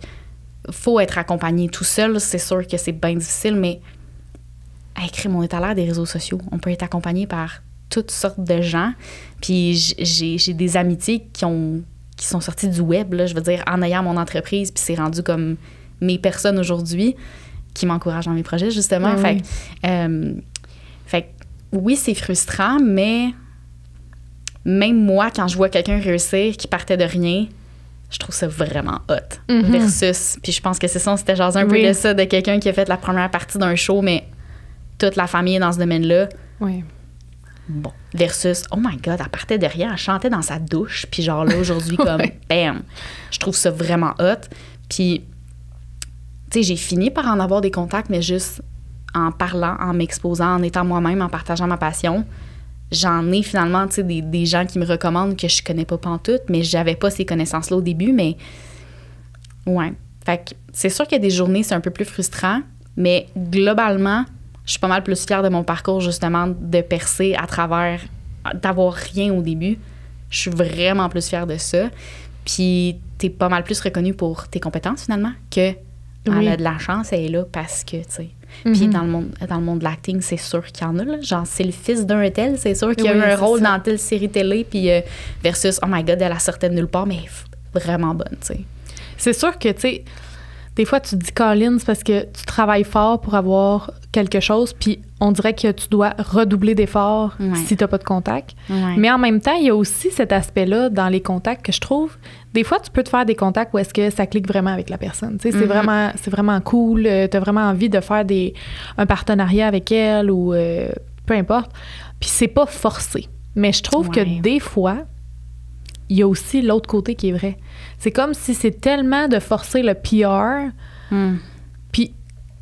faut être accompagné tout seul. C'est sûr que c'est bien difficile, mais écrire mon état à l'air des réseaux sociaux. On peut être accompagné par toutes sortes de gens. Puis j'ai des amitiés qui sont sorties du web, là, je veux dire, en ayant mon entreprise, puis c'est rendu comme mes personnes aujourd'hui qui m'encouragent dans mes projets, justement. Fait que oui, c'est frustrant, mais même moi, quand je vois quelqu'un réussir qui partait de rien, je trouve ça vraiment hot. Versus, puis je pense que c'est ça, on s'était jasé un peu de ça, de quelqu'un qui a fait la première partie d'un show, mais toute la famille est dans ce domaine-là. Oui. Bon. Versus, oh my God, elle partait de rien, elle chantait dans sa douche, puis genre là, aujourd'hui, comme, bam! Je trouve ça vraiment hot. Puis tu sais, j'ai fini par en avoir des contacts, mais juste en parlant, en m'exposant, en étant moi-même, en partageant ma passion. J'en ai finalement, tu sais, des gens qui me recommandent que je connais pas pantoute, mais j'avais pas ces connaissances-là au début, mais ouais. Fait que c'est sûr qu'il y a des journées, c'est un peu plus frustrant, mais globalement, je suis pas mal plus fière de mon parcours, justement, de percer à travers, d'avoir rien au début. Je suis vraiment plus fière de ça. Puis t'es pas mal plus reconnue pour tes compétences, finalement, que elle a de la chance, elle est là parce que, tu sais. Puis dans le monde de l'acting, c'est sûr qu'il y en a, là. Genre, c'est le fils d'un tel, c'est sûr qu'il y a eu un rôle dans telle série télé, puis versus, oh my God, elle a sortait de nulle part, mais vraiment bonne, tu sais. C'est sûr que, tu sais, des fois, tu te dis, Colin, c'est parce que tu travailles fort pour avoir quelque chose, puis on dirait que tu dois redoubler d'efforts si tu n'as pas de contact. Ouais. Mais en même temps, il y a aussi cet aspect-là dans les contacts que je trouve, des fois, tu peux te faire des contacts où est-ce que ça clique vraiment avec la personne. Tu sais, c'est vraiment cool, tu as vraiment envie de faire un partenariat avec elle ou peu importe. Puis c'est pas forcé. Mais je trouve que des fois, il y a aussi l'autre côté qui est vrai. C'est comme si c'est tellement de forcer le PR. Puis,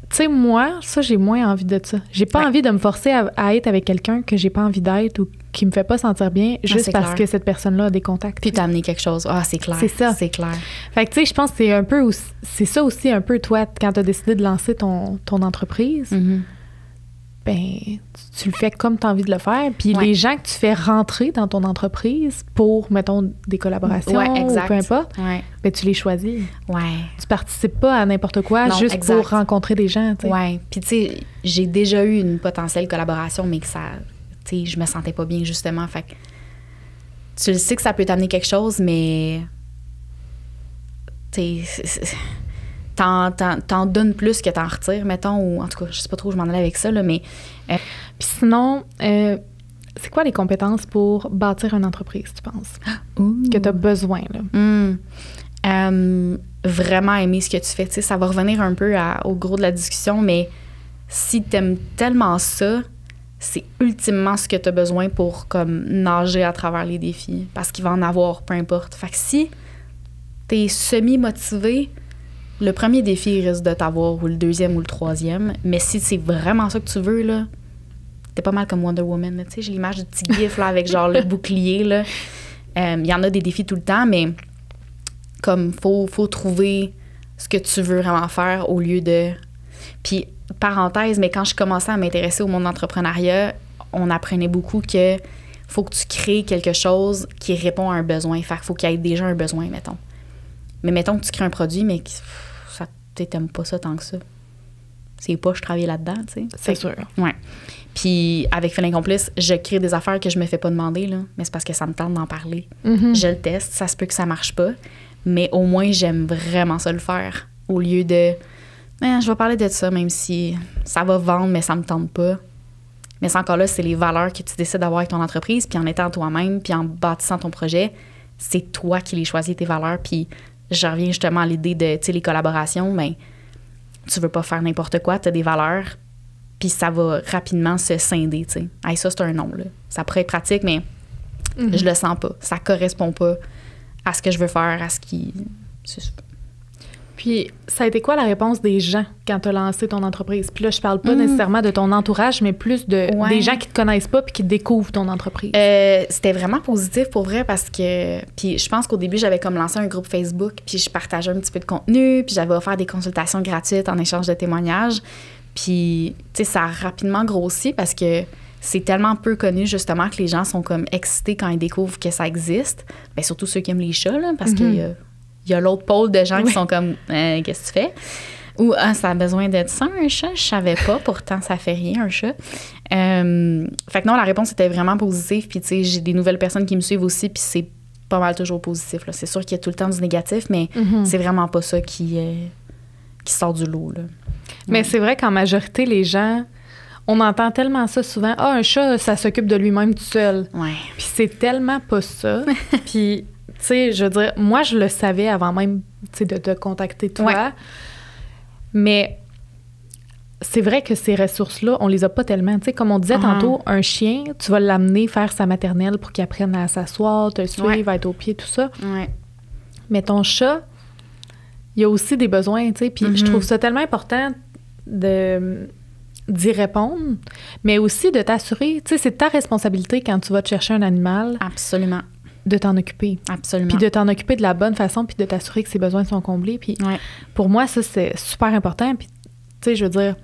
tu sais, moi, ça, j'ai moins envie de ça. J'ai pas envie de me forcer à être avec quelqu'un que j'ai pas envie d'être ou qui me fait pas sentir bien juste parce que cette personne-là a des contacts. Puis t'as amené quelque chose. Ah, c'est clair. C'est ça. C'est clair. Fait que, tu sais, je pense que c'est ça aussi un peu, toi, quand t'as décidé de lancer ton entreprise. Ben, tu le fais comme tu as envie de le faire. Puis les gens que tu fais rentrer dans ton entreprise pour, mettons, des collaborations ou peu importe, ben, tu les choisis. Tu participes pas à n'importe quoi juste pour rencontrer des gens. T'sais. Oui. Puis, tu sais, j'ai déjà eu une potentielle collaboration, mais que ça, tu sais, je me sentais pas bien, justement. Fait que tu le sais que ça peut t'amener quelque chose, mais tu sais, t'en donnes plus que t'en retires, mettons, ou en tout cas, je sais pas trop où je m'en allais avec ça, là, mais... Puis sinon, c'est quoi les compétences pour bâtir une entreprise, tu penses? Que t'as besoin, là? Vraiment aimer ce que tu fais, tu sais, ça va revenir un peu au gros de la discussion, mais si t'aimes tellement ça, c'est ultimement ce que t'as besoin pour, comme, nager à travers les défis, parce qu'il va en avoir, peu importe. Fait que si t'es semi-motivé, le premier défi, il risque de t'avoir, ou le deuxième ou le troisième. Mais si c'est vraiment ça que tu veux, là, t'es pas mal comme Wonder Woman. Tu sais, j'ai l'image du petit gif là, avec genre le bouclier. Là. Il y en a des défis tout le temps, mais comme faut trouver ce que tu veux vraiment faire au lieu de... Puis, parenthèse, mais quand je commençais à m'intéresser au monde de l'entrepreneuriat, on apprenait beaucoup que faut que tu crées quelque chose qui répond à un besoin. Fait qu'il faut qu'il y ait déjà un besoin, mettons. Mais mettons que tu crées un produit, mais ça t'aimes pas ça tant que ça. C'est pas, je travaille là-dedans, tu sais. C'est sûr. Ouais. Puis, avec Félin Complice, je crée des affaires que je me fais pas demander, là. Mais c'est parce que ça me tente d'en parler. Je le teste, ça se peut que ça marche pas. Mais au moins, j'aime vraiment ça le faire. Au lieu de, je vais parler de ça, même si ça va vendre, mais ça me tente pas. Mais c'est encore là, c'est les valeurs que tu décides d'avoir avec ton entreprise. Puis en étant toi-même, puis en bâtissant ton projet, c'est toi qui les choisis, tes valeurs. Puis je reviens justement à l'idée de, tu sais, les collaborations, mais tu veux pas faire n'importe quoi, tu as des valeurs, puis ça va rapidement se scinder, tu sais. Hey, ça, c'est un non, là. Ça pourrait être pratique, mais je le sens pas. Ça correspond pas à ce que je veux faire, à ce qui... Puis, ça a été quoi la réponse des gens quand tu as lancé ton entreprise? Puis là, je parle pas nécessairement de ton entourage, mais plus des gens qui te connaissent pas puis qui découvrent ton entreprise. C'était vraiment positif pour vrai parce que... Puis je pense qu'au début, j'avais comme lancé un groupe Facebook puis je partageais un petit peu de contenu puis j'avais offert des consultations gratuites en échange de témoignages. Puis, tu sais, ça a rapidement grossi parce que c'est tellement peu connu, justement, que les gens sont comme excités quand ils découvrent que ça existe. Bien, surtout ceux qui aiment les chats, là, parce qu'il y a l'autre pôle de gens qui sont comme qu'est-ce que tu fais? Ou ça a besoin d'être ça, un chat? Je savais pas, pourtant ça fait rien, un chat. Fait que non, la réponse était vraiment positive. Puis tu sais, j'ai des nouvelles personnes qui me suivent aussi, puis c'est pas mal toujours positif. Là. C'est sûr qu'il y a tout le temps du négatif, mais c'est vraiment pas ça qui sort du lot. Là. Mais c'est vrai qu'en majorité, les gens, on entend tellement ça souvent. Ah, un chat, ça s'occupe de lui-même tout seul. Ouais. Puis c'est tellement pas ça. Puis... Tu sais, je veux dire, moi, je le savais avant même, tu sais, de te contacter toi. Ouais. Mais c'est vrai que ces ressources-là, on les a pas tellement. Tu sais, comme on disait tantôt, un chien, tu vas l'amener faire sa maternelle pour qu'il apprenne à s'asseoir, te suivre, à être au pied, tout ça. Ouais. Mais ton chat, il y a aussi des besoins, tu sais. Puis je trouve ça tellement important d'y répondre, mais aussi de t'assurer, tu sais, c'est ta responsabilité quand tu vas te chercher un animal. Absolument. De t'en occuper. Absolument. Puis de t'en occuper de la bonne façon, puis de t'assurer que ses besoins sont comblés. Puis pour moi, ça, c'est super important. Puis, tu sais, je veux dire,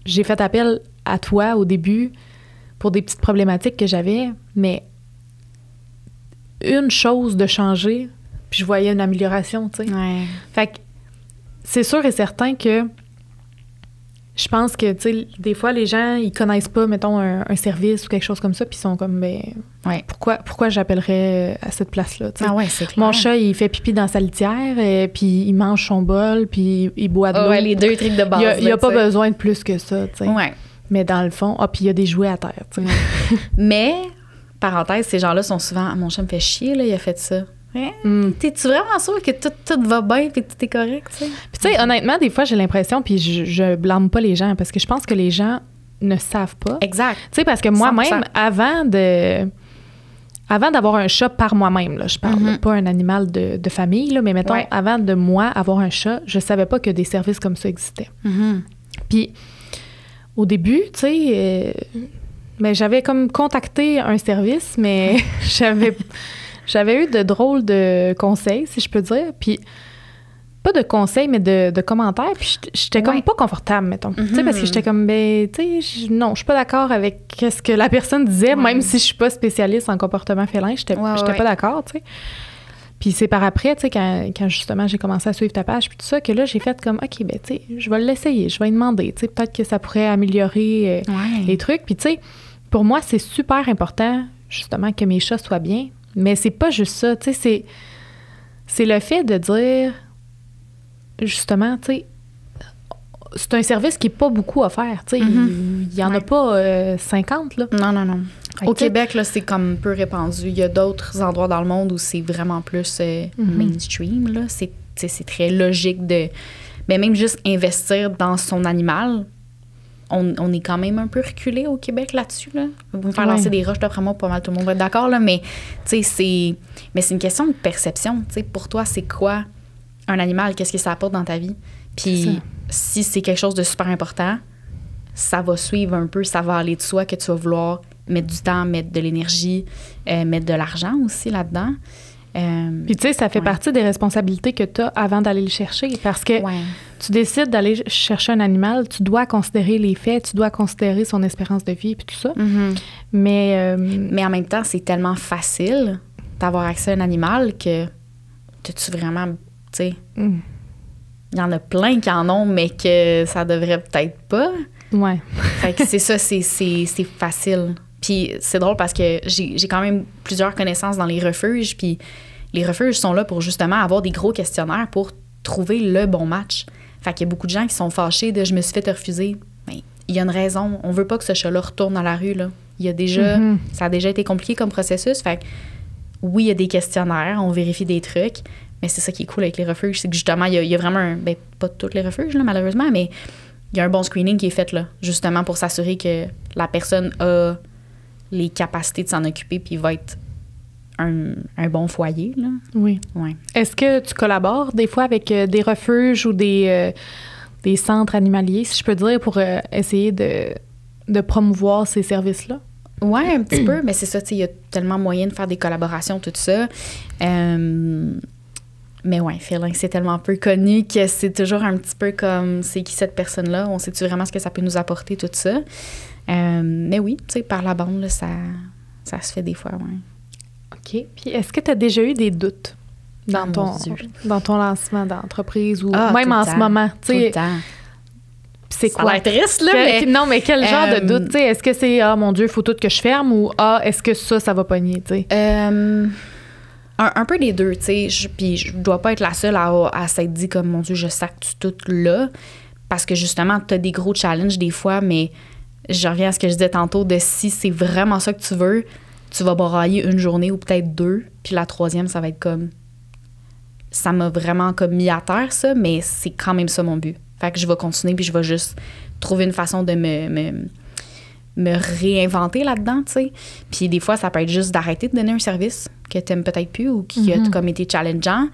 j'ai fait appel à toi au début pour des petites problématiques que j'avais, mais une chose de changer, puis je voyais une amélioration, tu sais. Ouais. Fait que c'est sûr et certain que je pense que, tu sais, des fois, les gens, ils connaissent pas, mettons, un service ou quelque chose comme ça, puis ils sont comme, ben, pourquoi j'appellerais à cette place-là, tu sais? Ah ouais, c'est clair. Mon chat, il fait pipi dans sa litière, puis il mange son bol, puis il boit de l'eau. Ouais, les 2 trucs de base. Il n'y a pas besoin de plus que ça, tu sais. Ouais. Mais dans le fond, puis il y a des jouets à terre, tu sais. Mais, parenthèse, ces gens-là sont souvent, mon chat me fait chier, là, il a fait ça. T'es-tu vraiment sûr que tout va bien et que tout est correct, tu sais? Puis tu sais, honnêtement, des fois, j'ai l'impression, puis je blâme pas les gens, parce que je pense que les gens ne savent pas. Exact. Tu sais, parce que moi-même, avant d'avoir un chat par moi-même, là, je parle pas un animal de famille, là, mais mettons, avant de moi avoir un chat, je savais pas que des services comme ça existaient. Puis au début, tu sais, ben, j'avais comme contacté un service, mais j'avais eu de drôles de conseils, si je peux dire. Puis, pas de conseils, mais de commentaires. Puis, j'étais comme pas confortable, mettons. Tu sais, parce que j'étais comme, ben, tu sais, non, je suis pas d'accord avec ce que la personne disait, même si je suis pas spécialiste en comportement félin. J'étais pas d'accord, tu sais. Puis, c'est par après, tu sais, quand justement j'ai commencé à suivre ta page, puis tout ça, que là, j'ai fait comme, OK, ben, tu sais, je vais l'essayer, je vais lui demander. Tu sais, peut-être que ça pourrait améliorer les trucs. Puis, tu sais, pour moi, c'est super important, justement, que mes chats soient bien. Mais c'est pas juste ça, tu sais, c'est le fait de dire, justement, tu sais, c'est un service qui est pas beaucoup offert, tu sais, il y en a pas 50, là. Non. Au Québec, là, c'est comme peu répandu. Il y a d'autres endroits dans le monde où c'est vraiment plus mainstream, là. C'est très logique de... Mais même juste investir dans son animal... On est quand même un peu reculé au Québec là-dessus, là. Vous me faire lancer des roches, d'après moi, pas mal tout le monde va être d'accord, là, mais, tu sais, c'est une question de perception, tu sais. Pour toi, c'est quoi un animal? Qu'est-ce que ça apporte dans ta vie? Puis, si c'est quelque chose de super important, ça va suivre un peu, ça va aller de soi que tu vas vouloir mettre du temps, mettre de l'énergie, mettre de l'argent aussi là-dedans. Puis, tu sais, ça fait partie des responsabilités que tu as avant d'aller le chercher, parce que tu décides d'aller chercher un animal, tu dois considérer les faits, tu dois considérer son espérance de vie, puis tout ça. Mais en même temps, c'est tellement facile d'avoir accès à un animal que t'as-tu vraiment, tu sais, il y en a plein qui en ont, mais que ça devrait peut-être pas. Ouais. Fait que c'est ça, c'est facile. Puis c'est drôle parce que j'ai quand même plusieurs connaissances dans les refuges, puis les refuges sont là pour justement avoir des gros questionnaires pour trouver le bon match. Fait qu'il y a beaucoup de gens qui sont fâchés de « je me suis fait refuser ». Mais il y a une raison. On veut pas que ce chat-là retourne dans la rue, là. Il y a déjà... Ça a déjà été compliqué comme processus. Fait que oui, il y a des questionnaires, on vérifie des trucs, mais c'est ça qui est cool avec les refuges, c'est que justement, il y a vraiment un... Ben, pas tous les refuges, là, malheureusement, mais il y a un bon screening qui est fait, là, justement pour s'assurer que la personne a les capacités de s'en occuper puis va être un bon foyer, là. Oui. Ouais. Est-ce que tu collabores des fois avec des refuges ou des centres animaliers, si je peux dire, pour essayer de promouvoir ces services-là? Oui, un petit peu, mais c'est ça, tu sais, il y a tellement moyen de faire des collaborations, tout ça. Mais ouais, félin, c'est tellement peu connu que c'est toujours un petit peu comme, c'est qui cette personne-là? On sait-tu vraiment ce que ça peut nous apporter, tout ça? Mais oui, tu sais, par la bande, là, ça se fait des fois, ouais. OK. Puis est-ce que tu as déjà eu des doutes dans ton lancement d'entreprise ou même en ce moment? Tout le temps. C'est ça quoi? Ça triste, là, mais... Non, mais quel genre de doute? T'sais, est-ce que c'est « Ah, mon Dieu, il faut tout que je ferme » ou « Ah, est-ce que ça va pogner? » Un peu des deux, tu sais. Puis je dois pas être la seule à s'être dit comme « Mon Dieu, je sac tout là ». Parce que justement, tu as des gros challenges des fois, mais je reviens à ce que je disais tantôt de si c'est vraiment ça que tu veux, tu vas brailler une journée ou peut-être 2, puis la 3e, ça va être comme... Ça m'a vraiment comme mis à terre, ça, mais c'est quand même ça mon but. Fait que je vais continuer, puis je vais juste trouver une façon de me réinventer là-dedans, tu sais. Puis des fois, ça peut être juste d'arrêter de donner un service que t'aimes peut-être plus ou qui a comme été challengeant.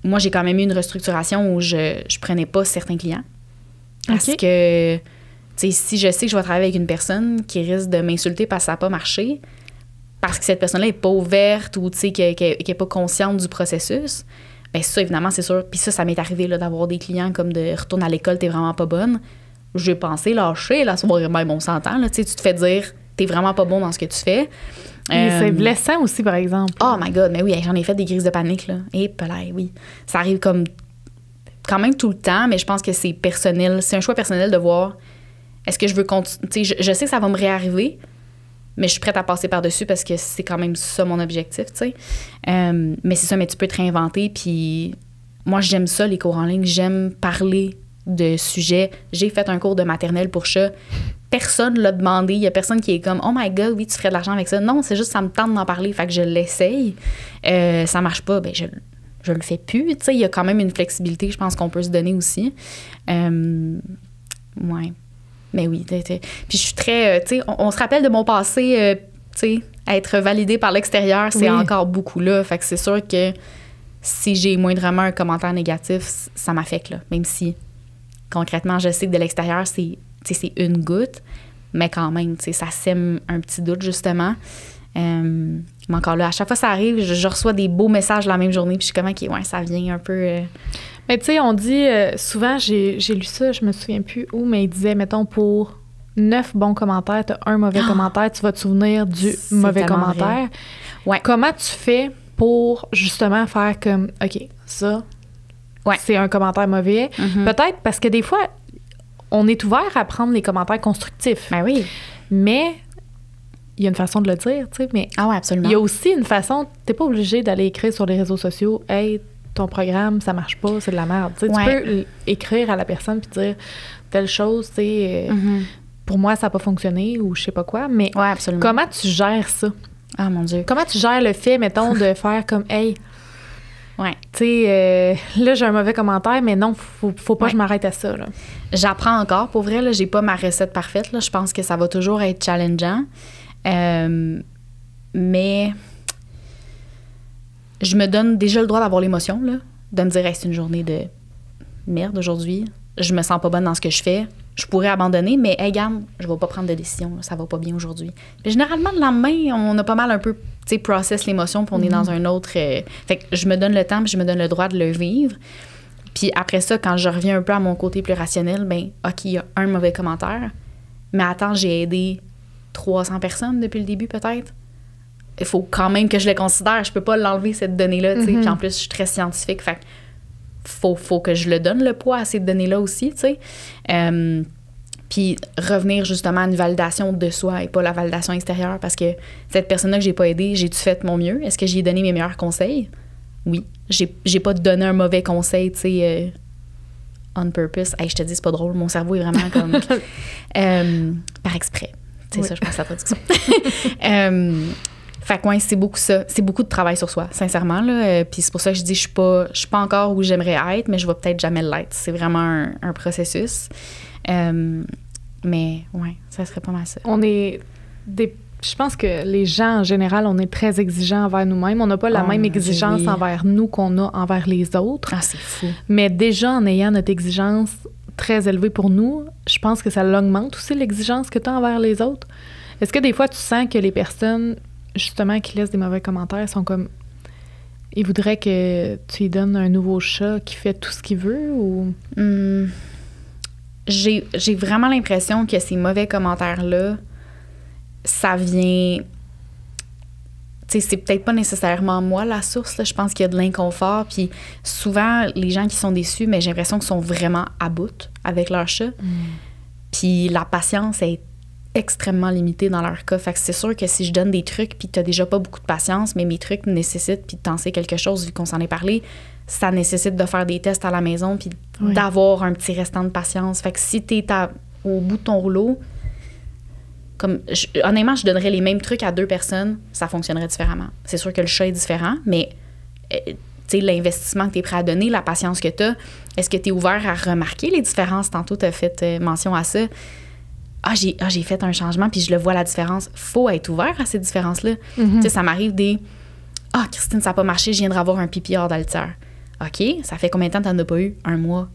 moi, j'ai quand même eu une restructuration où je prenais pas certains clients. Parce que, tu sais, si je sais que je vais travailler avec une personne qui risque de m'insulter parce que ça n'a pas marché, parce que cette personne-là n'est pas ouverte ou, tu sais, qu'elle n'est pas consciente du processus, bien ça, évidemment, c'est sûr. Puis ça m'est arrivé là, d'avoir des clients comme de « retourne à l'école, t'es vraiment pas bonne ». J'ai pensé lâcher la soirée même, on s'entend. Là, tu te fais dire « t'es vraiment pas bon dans ce que tu fais ». C'est blessant aussi, par exemple. Oh my God, mais oui, j'en ai fait des crises de panique, là. Et oui. Ça arrive comme quand même tout le temps, mais je pense que c'est personnel. C'est un choix personnel de voir est-ce que je veux continuer. Tu sais, je sais que ça va me réarriver, mais je suis prête à passer par-dessus parce que c'est quand même ça mon objectif, tu sais. Mais c'est ça, mais tu peux te réinventer. Puis moi, j'aime ça, les cours en ligne. J'aime parler de sujets. J'ai fait un cours de maternelle pour chat. Personne l'a demandé. Il y a personne qui est comme « Oh my God, oui, tu ferais de l'argent avec ça. » Non, c'est juste ça me tente d'en parler. Fait que je l'essaye. Ça marche pas, ben je le fais plus. Tu sais, il y a quand même une flexibilité, je pense, qu'on peut se donner aussi. Ouais. Mais oui. Puis je suis très... tu sais, on se rappelle de mon passé, tu sais, être validé par l'extérieur, c'est encore beaucoup là. Fait que c'est sûr que si j'ai moindrement un commentaire négatif, ça m'affecte, là. Même si, concrètement, je sais que de l'extérieur, c'est une goutte, mais quand même, ça sème un petit doute, justement. Mais encore là, à chaque fois que ça arrive, je reçois des beaux messages la même journée, puis je suis comme, OK, ouais, ça vient un peu... Mais tu sais, on dit, souvent, j'ai lu ça, je me souviens plus où, mais il disait, mettons, pour 9 bons commentaires, t'as un mauvais commentaire, tu vas te souvenir du mauvais commentaire. Ouais. Comment tu fais pour, justement, faire comme, OK, ça, c'est un commentaire mauvais? Peut-être parce que des fois... On est ouvert à prendre les commentaires constructifs. Ben oui. Mais il y a une façon de le dire, tu sais. Mais ah ouais, absolument. Il y a aussi une façon, t'es pas obligé d'aller écrire sur les réseaux sociaux « Hey, ton programme, ça marche pas, c'est de la merde. » Tu sais, tu peux écrire à la personne puis dire telle chose, tu sais, pour moi, ça n'a pas fonctionné ou je sais pas quoi. Mais comment tu gères ça? Ah, mon Dieu. Comment tu gères le fait, mettons, de faire comme « Hey, tu sais, là, j'ai un mauvais commentaire, mais non, faut pas que je m'arrête à ça. » là. J'apprends encore. Pour vrai, là, j'ai pas ma recette parfaite. Là. Je pense que ça va toujours être challengeant. Mais je me donne déjà le droit d'avoir l'émotion, là, de me dire hey, c'est une journée de merde aujourd'hui. Je me sens pas bonne dans ce que je fais. Je pourrais abandonner, mais hey, regarde, je vais pas prendre de décision. Là, ça va pas bien aujourd'hui. Mais généralement, le lendemain, on a pas mal un peu, tu sais, process l'émotion, puis on est dans un autre... fait que je me donne le temps, puis je me donne le droit de le vivre. Puis après ça, quand je reviens un peu à mon côté plus rationnel, ben OK, il y a un mauvais commentaire, mais attends, j'ai aidé 300 personnes depuis le début, peut-être. Il faut quand même que je le considère. Je peux pas l'enlever, cette donnée-là, tu sais. Puis en plus, je suis très scientifique, fait faut que je le donne, le poids à ces données-là aussi, tu sais. Puis revenir justement à une validation de soi et pas la validation extérieure, parce que cette personne-là que j'ai pas aidée, j'ai-tu fait mon mieux? Est-ce que j'y ai donné mes meilleurs conseils? Oui. J'ai pas donné un mauvais conseil, tu sais, on purpose. Hey, je te dis, c'est pas drôle. Mon cerveau est vraiment comme... par exprès. C'est ça, je pense, la traduction. Fait que ouais, c'est beaucoup ça. C'est beaucoup de travail sur soi, sincèrement. Là. Puis c'est pour ça que je dis, je suis pas encore où j'aimerais être, mais je vais peut-être jamais l'être. C'est vraiment un processus. Mais ouais, ça serait pas mal ça. Je pense que les gens, en général, on est très exigeants envers nous-mêmes. On n'a pas la même exigence envers nous qu'on a envers les autres. Ah, c'est fou. Mais déjà, en ayant notre exigence très élevée pour nous, je pense que ça l'augmente aussi, l'exigence que tu as envers les autres. Est-ce que des fois, tu sens que les personnes, justement, qui laissent des mauvais commentaires sont comme... Ils voudraient que tu lui donnes un nouveau chat qui fait tout ce qu'il veut ou... J'ai vraiment l'impression que ces mauvais commentaires-là, ça vient... Tu sais, c'est peut-être pas nécessairement moi la source, là. Je pense qu'il y a de l'inconfort. Puis souvent, les gens qui sont déçus, mais j'ai l'impression qu'ils sont vraiment à bout avec leur chat. Puis la patience est extrêmement limitée dans leur cas. Fait que c'est sûr que si je donne des trucs puis t'as déjà pas beaucoup de patience, mais mes trucs nécessitent, puis t'en sais quelque chose vu qu'on s'en est parlé, ça nécessite de faire des tests à la maison puis d'avoir un petit restant de patience. Fait que si t'es au bout de ton rouleau, honnêtement, je donnerais les mêmes trucs à 2 personnes, ça fonctionnerait différemment. C'est sûr que le chat est différent, mais tu sais, l'investissement que tu es prêt à donner, la patience que tu as, est-ce que tu es ouvert à remarquer les différences? Tantôt, tu as fait mention à ça. J'ai fait un changement, puis je le vois la différence. Faut être ouvert à ces différences-là. Tu sais, ça m'arrive Christine, ça n'a pas marché, je viens de avoir un pipi hors d'haltère. OK, ça fait combien de temps t'en as pas eu? 1 mois.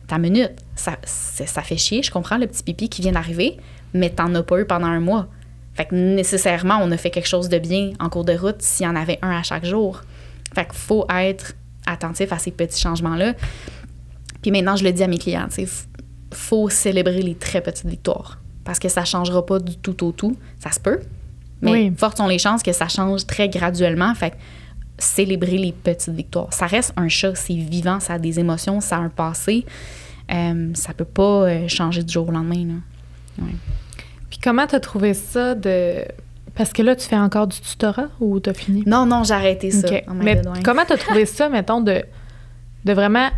Ta minute. Ça fait chier, je comprends le petit pipi qui vient d'arriver, mais t'en as pas eu pendant 1 mois. Fait que nécessairement, on a fait quelque chose de bien en cours de route s'il y en avait un à chaque jour. Fait qu'il faut être attentif à ces petits changements-là. Puis maintenant, je le dis à mes clients, tu sais, faut célébrer les très petites victoires. Parce que ça changera pas du tout au tout. Ça se peut. Mais fortes sont les chances que ça change très graduellement. Fait que célébrer les petites victoires. Ça reste un chat, c'est vivant, ça a des émotions, ça a un passé. Ça peut pas changer du jour au lendemain, là. Ouais. Puis comment t'as trouvé ça de... Parce que là, tu fais encore du tutorat ou t'as fini? Non, j'ai arrêté ça. Okay. Mais comment t'as trouvé ça, mettons, de vraiment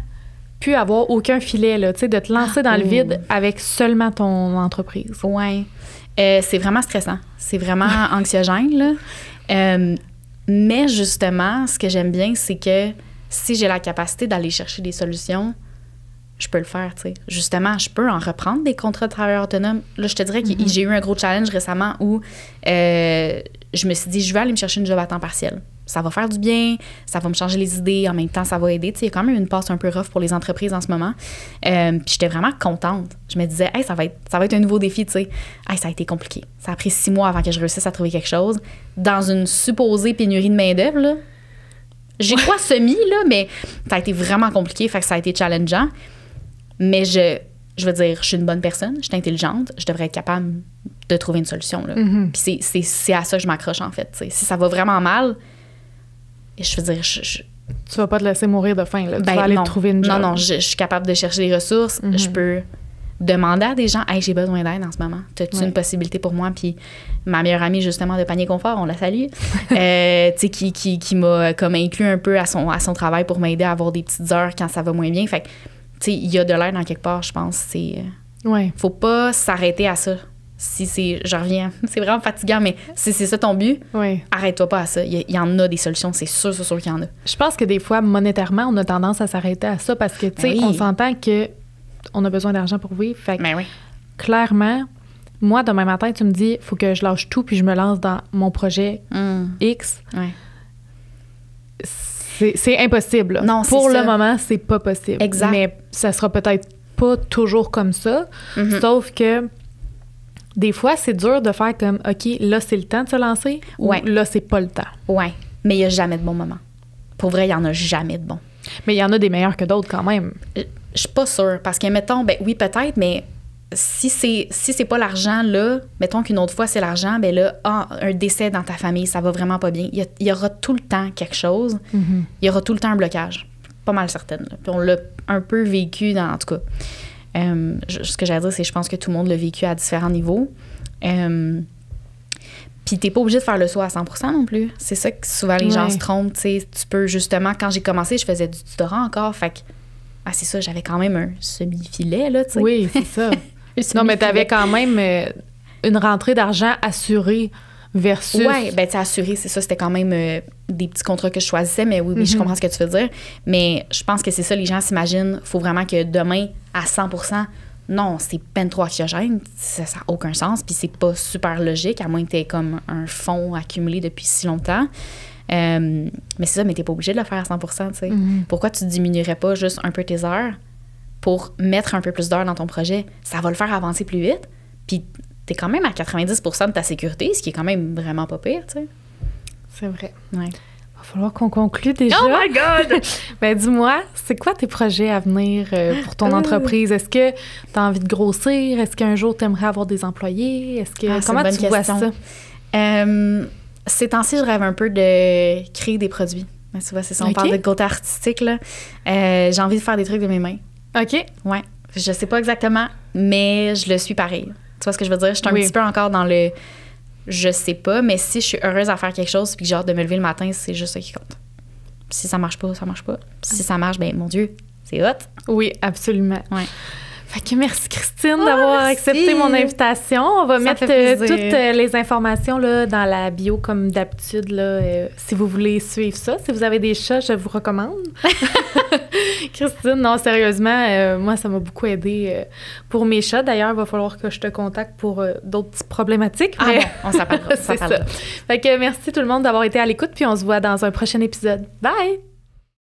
plus avoir aucun filet, là, tu sais, de te lancer dans le vide avec seulement ton entreprise? Oui. C'est vraiment stressant. C'est vraiment anxiogène, là. Mais justement, ce que j'aime bien, c'est que si j'ai la capacité d'aller chercher des solutions, je peux le faire, tu sais. Justement, je peux en reprendre des contrats de travailleurs autonomes. Là, je te dirais que j'ai eu un gros challenge récemment où je me suis dit, je vais aller me chercher une job à temps partiel. Ça va faire du bien, ça va me changer les idées, en même temps, ça va aider. Tu sais, il y a quand même une passe un peu rough pour les entreprises en ce moment. Puis j'étais vraiment contente. Je me disais, hey, ça va être un nouveau défi, tu sais. Hey, ça a été compliqué. Ça a pris 6 mois avant que je réussisse à trouver quelque chose. Dans une supposée pénurie de main-d'œuvre, là. J'ai quoi semi, là, mais ça a été vraiment compliqué, fait que ça a été challengeant. Mais je veux dire, je suis une bonne personne, je suis intelligente, je devrais être capable de trouver une solution, là. Puis c'est à ça que je m'accroche, en fait, tu sais. Si ça va vraiment mal, je veux dire, tu vas pas te laisser mourir de faim, là. Tu vas aller te trouver une job. Non, je suis capable de chercher des ressources. Je peux demander à des gens, « Hey, j'ai besoin d'aide en ce moment. T'as-tu une possibilité pour moi? » Puis ma meilleure amie, justement, de Panier Confort, on la salue, tu sais, qui m'a comme inclus un peu à son travail pour m'aider à avoir des petites heures quand ça va moins bien. Fait que, tu sais, il y a de l'aide en quelque part, je pense. C'est... Faut pas s'arrêter à ça. Si c'est... Je reviens, c'est vraiment fatigant, mais si c'est ça ton but, arrête-toi pas à ça. Il y en a des solutions, c'est sûr qu'il y en a. Je pense que des fois, monétairement, on a tendance à s'arrêter à ça parce que, tu sais, on s'entend que on a besoin d'argent pour vivre. Fait que, clairement, moi, demain matin, tu me dis, faut que je lâche tout puis je me lance dans mon projet X. C'est impossible. Non, pour le moment, c'est pas possible. Exact. Mais ça sera peut-être pas toujours comme ça. Sauf que des fois, c'est dur de faire comme, OK, là, c'est le temps de se lancer ou là, c'est pas le temps. Oui, mais il n'y a jamais de bons moments. Pour vrai, il n'y en a jamais de bons. Mais il y en a des meilleurs que d'autres quand même. Je suis pas sûre. Parce que, mettons, ben oui, peut-être, mais si c'est pas l'argent, là, mettons qu'une autre fois, c'est l'argent, ben là, un décès dans ta famille, ça va vraiment pas bien. Il y aura tout le temps quelque chose. Il y aura tout le temps un blocage. Pas mal certaine. Puis on l'a un peu vécu en tout cas. Ce que j'allais dire, c'est que je pense que tout le monde l'a vécu à différents niveaux. Puis t'es pas obligé de faire le saut à 100% non plus. C'est ça que souvent les gens se trompent. Tu peux justement, quand j'ai commencé, je faisais du tutorat encore. Fait que, c'est ça, j'avais quand même un semi-filet, là, tu sais. Oui, c'est ça. Non, mais t'avais quand même une rentrée d'argent assurée versus... Oui, bien, tu sais, assurée, c'est ça. C'était quand même des petits contrats que je choisissais, mais oui, je comprends ce que tu veux dire. Mais je pense que c'est ça, les gens s'imaginent, il faut vraiment que demain, à 100%, non, c'est peine trop anxiogène, ça n'a aucun sens, puis c'est pas super logique, à moins que tu aies comme un fonds accumulé depuis si longtemps. Mais c'est ça, mais t'es pas obligé de le faire à 100%, tu sais. Pourquoi tu diminuerais pas juste un peu tes heures pour mettre un peu plus d'heures dans ton projet? Ça va le faire avancer plus vite, puis t'es quand même à 90% de ta sécurité, ce qui est quand même vraiment pas pire, tu sais. C'est vrai. Ouais. Il va falloir qu'on conclue déjà. Oh my God! Ben dis-moi, c'est quoi tes projets à venir pour ton entreprise? Est-ce que tu as envie de grossir? Est-ce qu'un jour tu aimerais avoir des employés? Est-ce que comment tu vois ça? Ces temps-ci, je rêve un peu de créer des produits. Ben, tu vois, c'est ça, on parle de côté artistique, là. J'ai envie de faire des trucs de mes mains. OK. Ouais. Je sais pas exactement, mais je le suis pareil. Tu vois ce que je veux dire? Je suis un petit peu encore dans le... Je sais pas, mais si je suis heureuse à faire quelque chose puis que j'ai hâte de me lever le matin, c'est juste ça qui compte. Si ça marche pas, ça marche pas. Si ça marche, ben mon Dieu, c'est hot. Oui, absolument. Ouais. Fait que merci Christine d'avoir accepté mon invitation. On va mettre toutes les informations là, dans la bio comme d'habitude. Là, si vous voulez suivre ça. Si vous avez des chats, je vous recommande. Christine, non, sérieusement, moi, ça m'a beaucoup aidé pour mes chats. D'ailleurs, il va falloir que je te contacte pour d'autres petites problématiques. Mais... bon, on s'appellera. C'est ça. Fait que merci tout le monde d'avoir été à l'écoute, puis on se voit dans un prochain épisode. Bye!